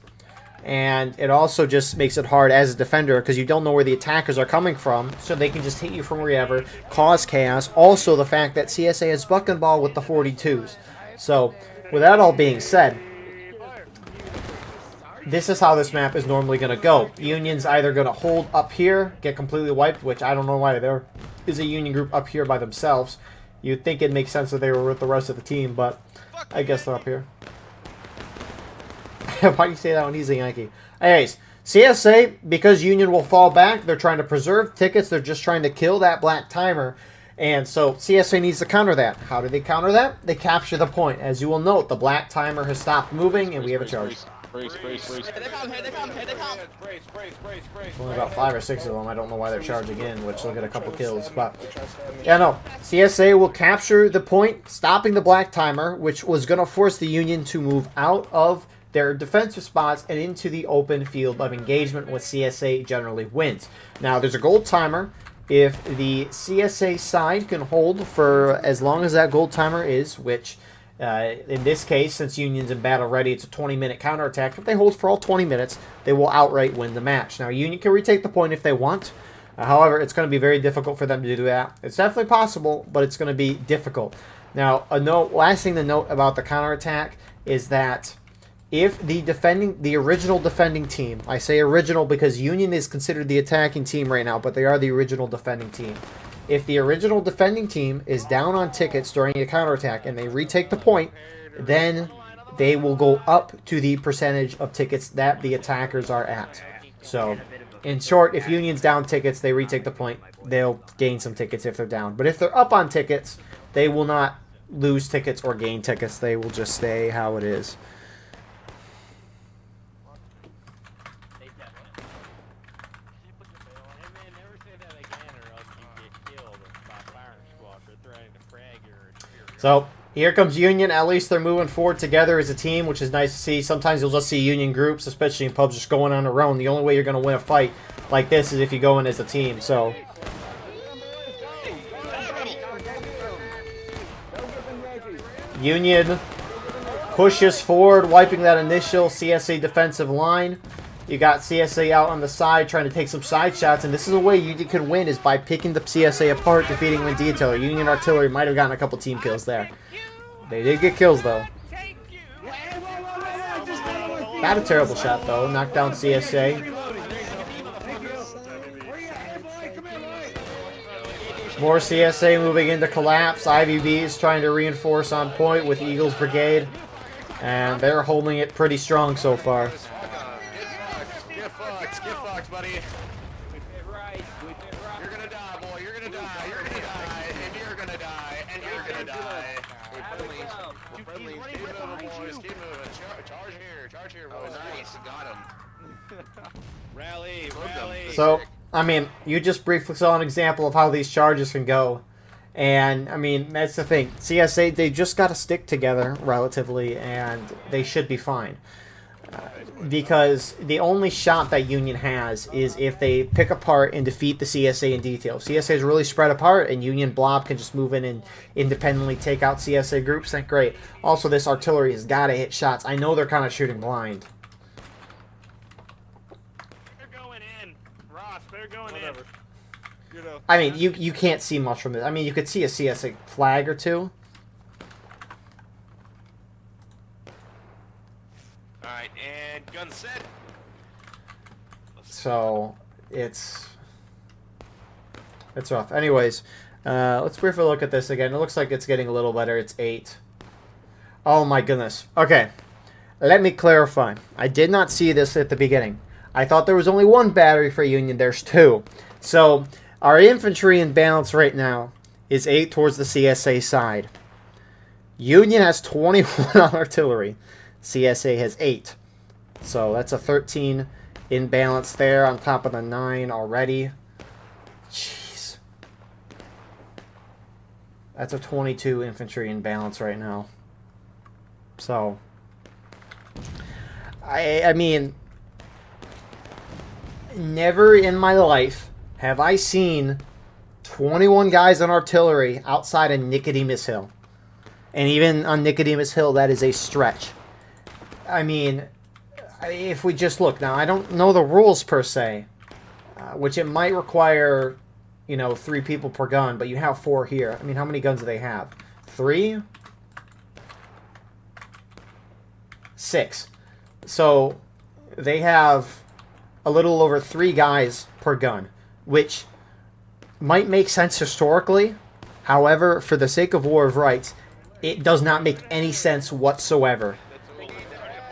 Speaker 1: And it also just makes it hard as a defender because you don't know where the attackers are coming from, so they can just hit you from wherever, cause chaos. Also, the fact that CSA has buck and ball with the 42s. So, with that all being said, this is how this map is normally going to go. Union's either going to hold up here, get completely wiped, which I don't know why there is a Union group up here by themselves. You'd think it makes sense that they were with the rest of the team, but I guess they're up here. Why do you say that when he's a Yankee? Anyways, CSA, because Union will fall back, they're trying to preserve tickets. They're just trying to kill that black timer. And so CSA needs to counter that. How do they counter that? They capture the point. As you will note, the black timer has stopped moving, and we have a charge.
Speaker 2: Brace.
Speaker 6: Here they come, here they come, here they come.
Speaker 2: Brace.
Speaker 1: Only about 5 or 6 of them. I don't know why they're charging in, which they'll get a couple kills. But yeah, no. CSA will capture the point, stopping the black timer, which was going to force the Union to move out of their defensive spots and into the open field of engagement, what CSA generally wins. Now, there's a gold timer. If the CSA side can hold for as long as that gold timer is, which in this case, since Union's in battle ready, it's a 20-minute counterattack. If they hold for all 20 minutes, they will outright win the match. Now, Union can retake the point if they want. However, it's going to be very difficult for them to do that. It's definitely possible, but it's going to be difficult. Now, last thing to note about the counterattack is that if the original defending team, I say original because Union is considered the attacking team right now, but they are the original defending team. If the original defending team is down on tickets during a counterattack and they retake the point, then they will go up to the percentage of tickets that the attackers are at. So, in short, if Union's down tickets, they retake the point, they'll gain some tickets if they're down. But if they're up on tickets, they will not lose tickets or gain tickets. They will just stay how it is. So, here comes Union. At least they're moving forward together as a team, which is nice to see. Sometimes you'll just see Union groups, especially in pubs, just going on their own. The only way you're going to win a fight like this is if you go in as a team. So, Union pushes forward, wiping that initial CSA defensive line. You got CSA out on the side trying to take some side shots, and this is a way Union can win is by picking the CSA apart, defeating them in detail. Union Artillery might have gotten a couple team kills there. They did get kills, though. Not a terrible shot, though. Knocked down CSA. More CSA moving into collapse. IVB is trying to reinforce on point with Eagles Brigade, and they're holding it pretty strong so far.
Speaker 5: Get fucked, buddy. You're gonna die, boy. You're gonna die. You're gonna die. And you're gonna die. And you're gonna die. We're friendly. Keep moving, boys. Keep moving. Charge here. Charge here, boys. Nice. Got him. Rally.
Speaker 1: So, I mean, you just briefly saw an example of how these charges can go. And, I mean, that's the thing. CSA, they just got to stick together relatively, and they should be fine. Because the only shot that Union has is if they pick apart and defeat the CSA in detail. CSA is really spread apart, and Union Blob can just move in and independently take out CSA groups. That's great. Also, this artillery has got to hit shots. I know they're kind of shooting blind.
Speaker 4: They're going in. Ross, they're going in. You know.
Speaker 1: I mean, you can't see much from this. I mean, you could see a CSA flag or two.
Speaker 5: Alright, and gun set.
Speaker 1: So, it's rough. Anyways, let's briefly look at this again. It looks like it's getting a little better. It's 8. Oh my goodness. Okay, let me clarify. I did not see this at the beginning. I thought there was only 1 battery for Union. There's 2. So, our infantry in balance right now is 8 towards the CSA side. Union has 21 on artillery. CSA has 8. So that's a 13 in balance there on top of the 9 already. Jeez. That's a 22 infantry in balance right now. So, I mean, never in my life have I seen 21 guys on artillery outside of Nicodemus Hill. And even on Nicodemus Hill, that is a stretch. I mean, if we just look now, I don't know the rules per se, which it might require, you know, 3 people per gun, but you have 4 here. I mean, how many guns do they have? 3? 6. So they have a little over 3 guys per gun, which might make sense historically. However, for the sake of War of Rights, it does not make any sense whatsoever.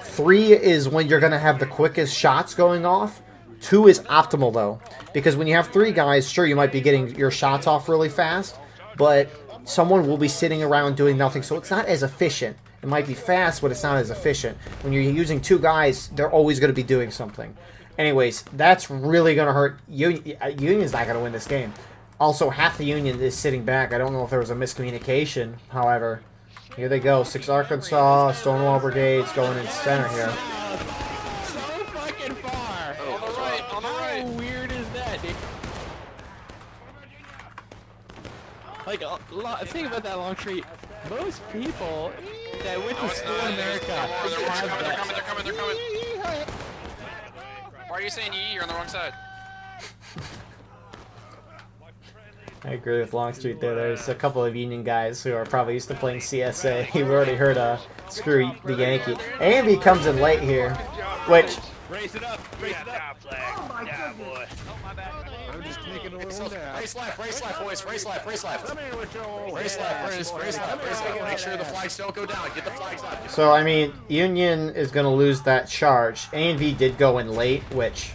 Speaker 1: 3 is when you're going to have the quickest shots going off. 2 is optimal, though, because when you have 3 guys, sure, you might be getting your shots off really fast, but someone will be sitting around doing nothing, so it's not as efficient. It might be fast, but it's not as efficient. When you're using 2 guys, they're always going to be doing something. Anyways, that's really going to hurt. Union's not going to win this game. Also, half the Union is sitting back. I don't know if there was a miscommunication. However, here they go. 6 Arkansas, Stonewall Brigades going in center here.
Speaker 8: So fucking far.
Speaker 6: On the right, on the right.
Speaker 8: How weird is that, dude? Like, think about that long street. Most people that went to school in America
Speaker 6: They're coming. Why are you saying yee? You're on the wrong side.
Speaker 1: I agree with Longstreet there. There's a couple of Union guys who are probably used to playing CSA. You've already heard screw the Yankee. A&B comes in late here, which...
Speaker 2: Race it up.
Speaker 3: Oh my goodness.
Speaker 2: I'm just taking a
Speaker 5: Race
Speaker 2: little nap.
Speaker 5: left, boys. Race left. Race left. Make sure the flags don't go down. Get the flags up.
Speaker 1: So, I mean, Union is going to lose that charge. A&V did go in late, which...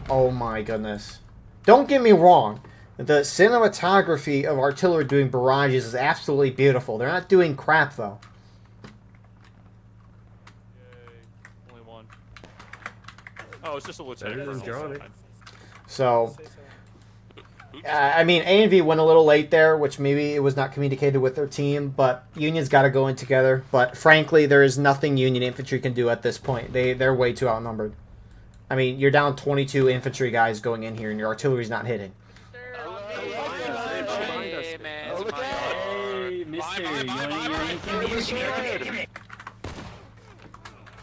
Speaker 1: Oh my goodness. Don't get me wrong. The cinematography of artillery doing barrages is absolutely beautiful. They're not doing crap, though.
Speaker 10: Only one. Oh, it's just a lieutenant.
Speaker 1: So, I mean, A&V went a little late there, which maybe it was not communicated with their team, but Union's got to go in together. But frankly, there is nothing Union infantry can do at this point. They're way too outnumbered. I mean, you're down 22 infantry guys going in here, and your artillery's not hitting.
Speaker 6: Hey, man. It's my
Speaker 8: Hey, mister,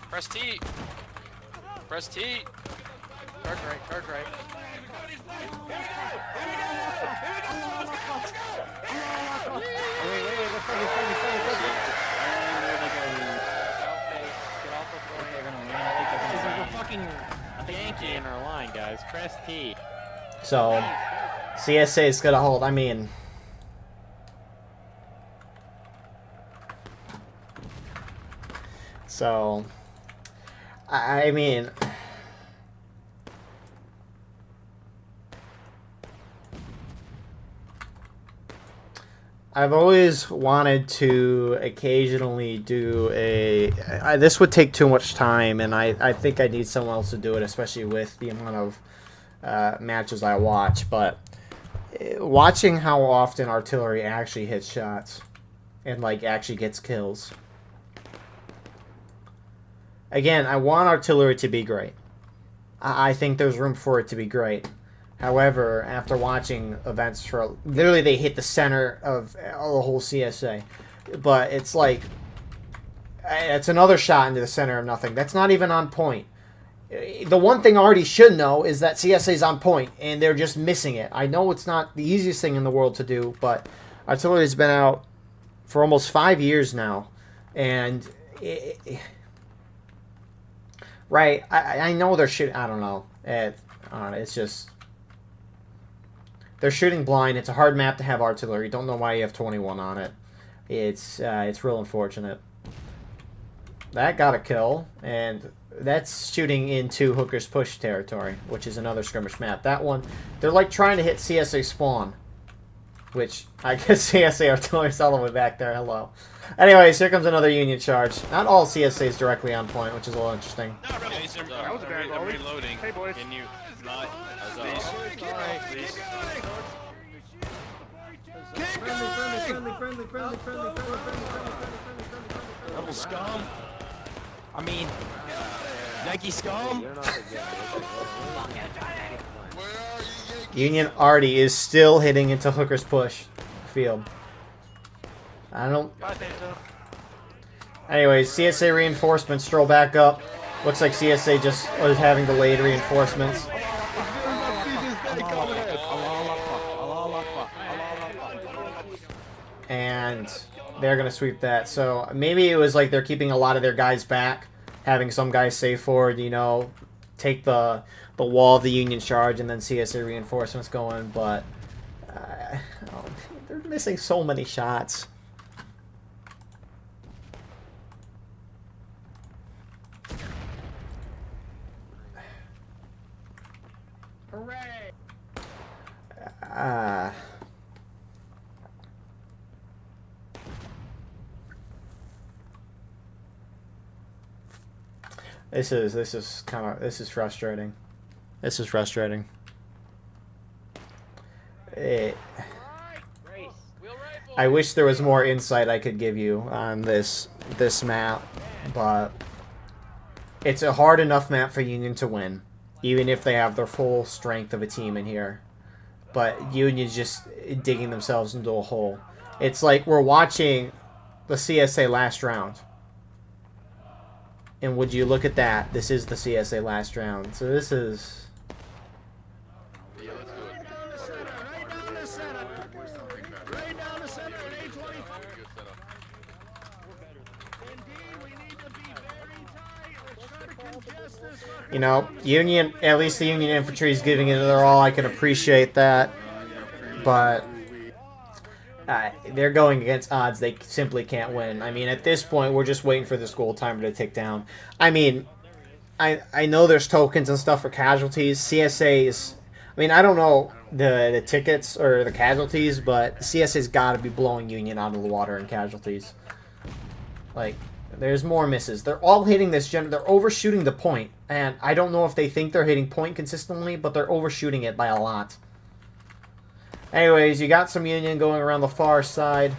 Speaker 6: Press T. Press T. Charge right.
Speaker 8: There's a fucking Yankee in our line, guys. Press T.
Speaker 1: So, CSA is going to hold. I mean... So... I mean... I've always wanted to occasionally do this would take too much time, and I think I need someone else to do it, especially with the amount of matches I watch. But watching how often artillery actually hits shots and, like, actually gets kills. Again, I want artillery to be great. I think there's room for it to be great. However, after watching events for... Literally, they hit the center of the whole CSA. But it's like... It's another shot into the center of nothing. That's not even on point. The one thing I already should know is that CSA's on point, and they're just missing it. I know it's not the easiest thing in the world to do, but artillery's been out for almost 5 years now. And... right, I know they're shooting... I don't know. It's just... They're shooting blind. It's a hard map to have artillery. Don't know why you have 21 on it. It's real unfortunate. That got a kill, and that's shooting into Hooker's Push territory, which is another skirmish map. That one, they're like trying to hit CSA spawn, which I guess CSA artillery's all the way back there. Hello. Anyways, here comes another Union charge. Not all CSA is directly on point, which is a little interesting.
Speaker 2: I'm reloading. Hey, boys.
Speaker 10: Can you not?
Speaker 8: Rebel scum. I mean, Yankee scum.
Speaker 1: Union Arty is still hitting into Hooker's Push field. I don't... Anyways, CSA reinforcements stroll back up. Looks like CSA just was having delayed reinforcements. And they're going to sweep that. So maybe it was like they're keeping a lot of their guys back, having some guys stay forward, you know, take the wall of the Union charge, and then CSA reinforcements going. But they're missing so many shots. This is frustrating. This is frustrating. I wish there was more insight I could give you on this map, but it's a hard enough map for Union to win, even if they have their full strength of a team in here. But Union's just digging themselves into a hole. It's like we're watching the CSA last round. And would you look at that? This is the CSA last round. So this is... You know, Union, at least the Union infantry is giving it their all. I can appreciate that. But they're going against odds they simply can't win. I mean, at this point, we're just waiting for this goal timer to tick down. I mean, I know there's tokens and stuff for casualties. CSA's... I mean, I don't know the tickets or the casualties, but CSA's got to be blowing Union out of the water in casualties. Like... There's more misses. They're all hitting this they're overshooting the point. And I don't know if they think they're hitting point consistently, but they're overshooting it by a lot. Anyways, you got some Union going around the far side.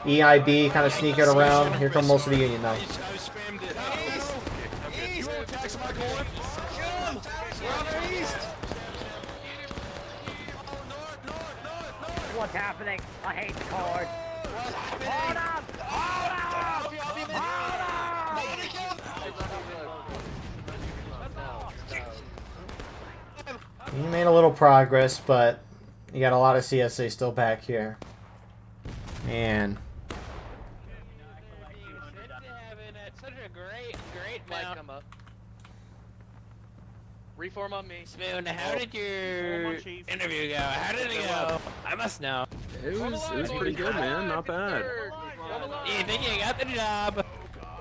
Speaker 1: EIB kind of sneaking around. Here come most of the Union now.
Speaker 11: What's happening? I hate the card. Hold up! Hold up!
Speaker 1: You made a little progress, but you got a lot of CSA still back here. Man.
Speaker 6: Such a great map. Reform on me.
Speaker 8: Spoon, how did your interview go? How did it go? I must know.
Speaker 10: It was pretty good, man. Not bad.
Speaker 8: You think you got the job?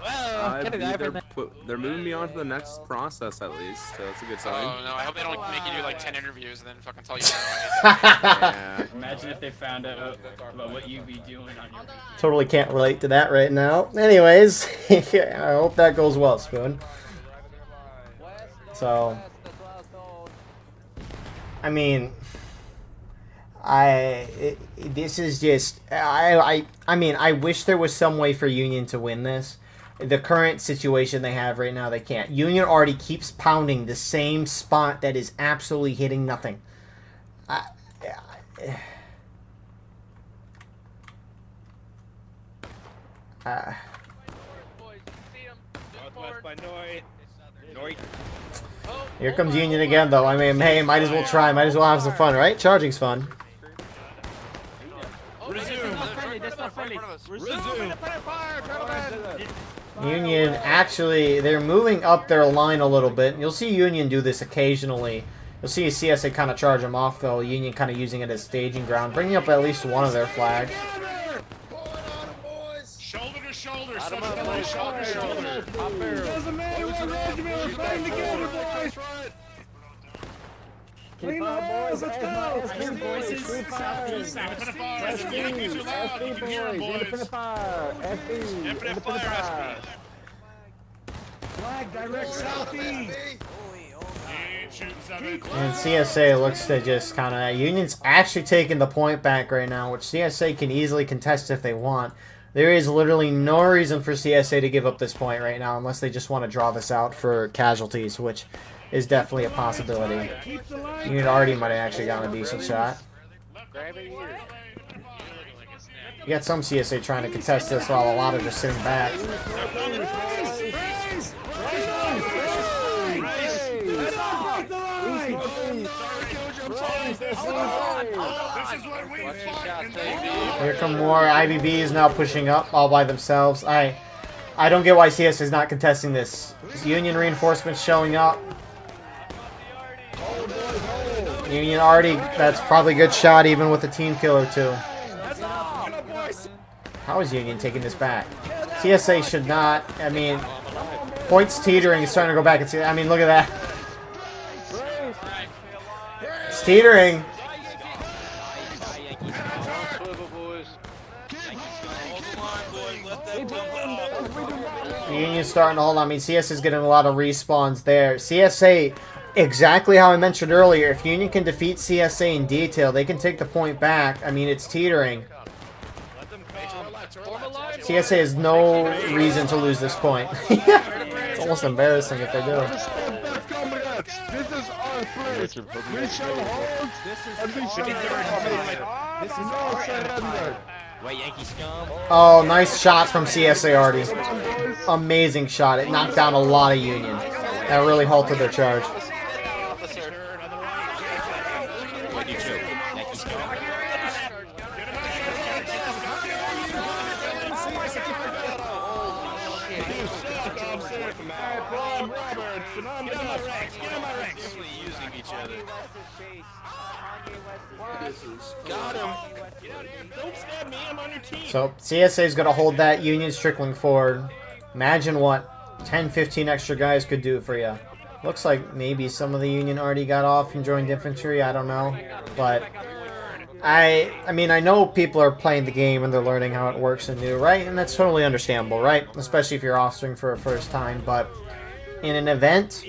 Speaker 8: Well,
Speaker 10: they're moving me on to the next process at least, so that's a good sign.
Speaker 6: Oh no, I hope they don't make you do like 10 interviews and then fucking tell you
Speaker 10: Yeah.
Speaker 12: Imagine if they found out about what you'd be doing on your...
Speaker 1: Totally can't relate to that right now. Anyways, I hope that goes well, Spoon. So, I mean, this is just, I mean, I wish there was some way for Union to win this. The current situation they have right now, they can't. Union already keeps pounding the same spot that is absolutely hitting nothing. Here comes Union again, though. I mean, hey, might as well try. Might as well have some fun, right? Charging's fun. Union, actually, they're moving up their line a little bit. You'll see Union do this occasionally. You'll see CSA kind of charge them off, though. Union kind of using it as staging ground, bringing up at least one of their flags.
Speaker 4: Shoulder to shoulder, shoulder to shoulder. Doesn't matter what regiment we're fighting together, boys. Clean the walls, let's go!
Speaker 3: SP boys, independent fire, independent fire.
Speaker 4: Flag direct southeast.
Speaker 1: And CSA looks to just kind of... Union's actually taking the point back right now, which CSA can easily contest if they want. There is literally no reason for CSA to give up this point right now unless they just want to draw this out for casualties, which is definitely a possibility. Union already might have actually gotten a decent shot. You got some CSA trying to contest this while a lot are just sitting back. Here come more IBBs now pushing up all by themselves. I don't get why CS is not contesting this. Union reinforcements showing up. Union already, that's probably a good shot even with a team kill or two. How is Union taking this back? CSA should not, I mean, points teetering is starting to go back and see, I mean, look at that. It's teetering. Union's starting to hold on. I mean, CS is getting a lot of respawns there. CSA, exactly how I mentioned earlier, if Union can defeat CSA in detail, they can take the point back. I mean, it's teetering. CSA has no reason to lose this point. It's almost embarrassing if they do.
Speaker 4: This is our place. We shall hold and we shall This is no surrender.
Speaker 1: Oh, nice shot from CSA Artie. Amazing shot. It knocked down a lot of Union. That really halted their charge.
Speaker 4: Got him. Don't stab me, I'm on your team.
Speaker 1: So CSA is going to hold that. Union's trickling forward. Imagine what 10, 15 extra guys could do for you. Looks like maybe some of the Union already got off and joined infantry. I don't know. But I mean, I know people are playing the game and they're learning how it works anew, right? And that's totally understandable, right? Especially if you're offering for a first time. But in an event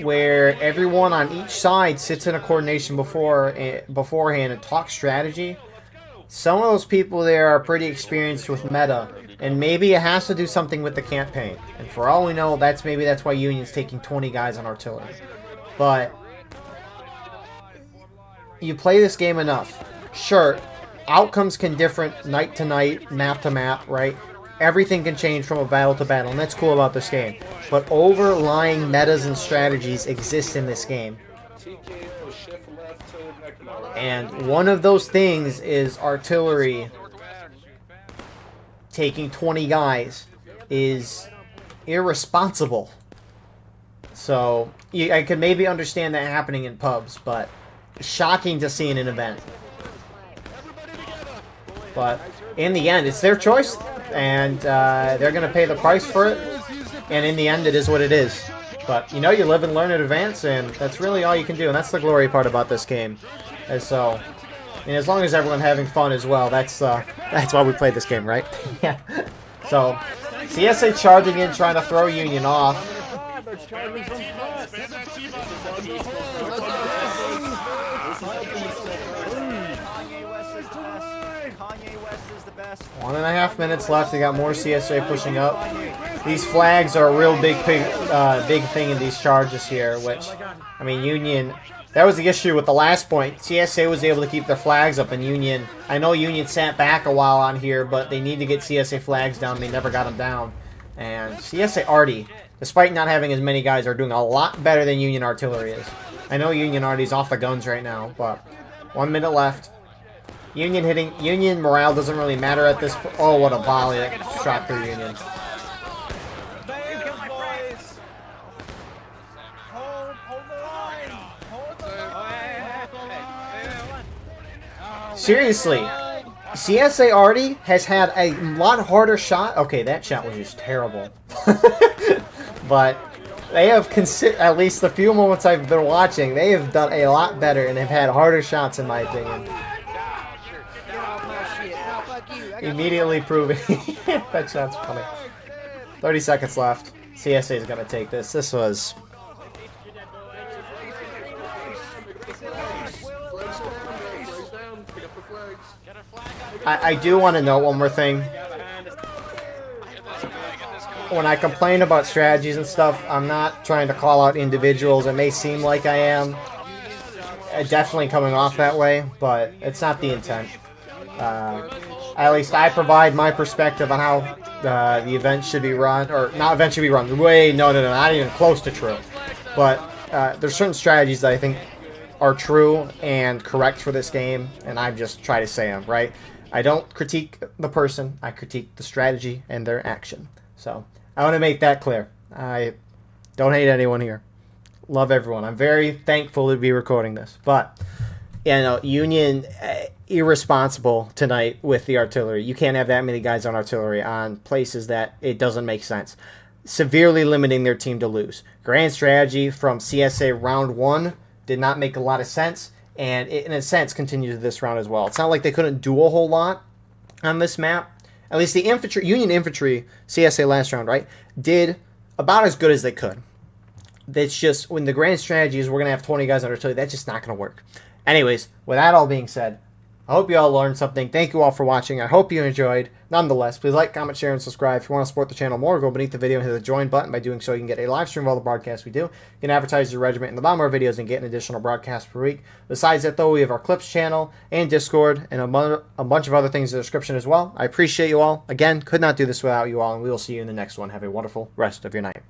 Speaker 1: where everyone on each side sits in a coordination beforehand and talks strategy, some of those people there are pretty experienced with meta, and maybe it has to do something with the campaign. And for all we know, that's why Union's taking 20 guys on artillery. But you play this game enough. Sure, outcomes can differ night to night, map to map, right? Everything can change from a battle to battle, and that's cool about this game. But overlying metas and strategies exist in this game. And one of those things is artillery taking 20 guys is irresponsible. So I could maybe understand that happening in pubs, but shocking to see in an event. But in the end, it's their choice, and they're going to pay the price for it. And in the end, it is what it is. But, you know, you live and learn and advance, and that's really all you can do. And that's the glory part about this game. And so, and as long as everyone's having fun as well, that's why we play this game, right? Yeah. So, CSA charging in, trying to throw Union off.
Speaker 11: best.
Speaker 1: 1.5 minutes left. They got more CSA pushing up. These flags are a real big thing in these charges here, which, I mean, Union, that was the issue with the last point. CSA was able to keep their flags up, and Union, I know Union sat back a while on here, but they need to get CSA flags down. They never got them down. And CSA Artie, despite not having as many guys, are doing a lot better than Union Artillery is. I know Union Artie's off the guns right now, but 1 minute left. Union morale doesn't really matter at this point. Oh, what a volley that shot through Union. Seriously, CSA Artie has had a lot harder shot. Okay, that shot was just terrible. But they have, at least the few moments I've been watching, they have done a lot better and have had harder shots in my opinion. Immediately proving that shot's funny. 30 seconds left. CSA is going to take this. This was... I do want to note one more thing. When I complain about strategies and stuff, I'm not trying to call out individuals. It may seem like I am. Definitely coming off that way, but it's not the intent. At least I provide my perspective on how the event should be run, or not event should be run. No, not even close to true. But there's certain strategies that I think are true and correct for this game, and I just try to say them, right? I don't critique the person, I critique the strategy and their action. So, I want to make that clear. I don't hate anyone here. Love everyone. I'm very thankful to be recording this. But, you know, Union, irresponsible tonight with the artillery. You can't have that many guys on artillery on places that it doesn't make sense. Severely limiting their team to lose. Grand strategy from CSA round 1 did not make a lot of sense. And it, in a sense, continued this round as well. It's not like they couldn't do a whole lot on this map. at least the infantry, Union infantry, CSA last round, right, did about as good as they could. That's just, when the grand strategy is we're going to have 20 guys on artillery, that's just not going to work. Anyways, with that all being said, I hope you all learned something. Thank you all for watching. I hope you enjoyed. Nonetheless, please like, comment, share, and subscribe. If you want to support the channel more, go beneath the video and hit the join button. By doing so, you can get a live stream of all the broadcasts we do. You can advertise your regiment in the bottom of our videos and get an additional broadcast per week. Besides that, though, we have our Clips channel and Discord and a bunch of other things in the description as well. I appreciate you all. Again, could not do this without you all, and we will see you in the next one. Have a wonderful rest of your night.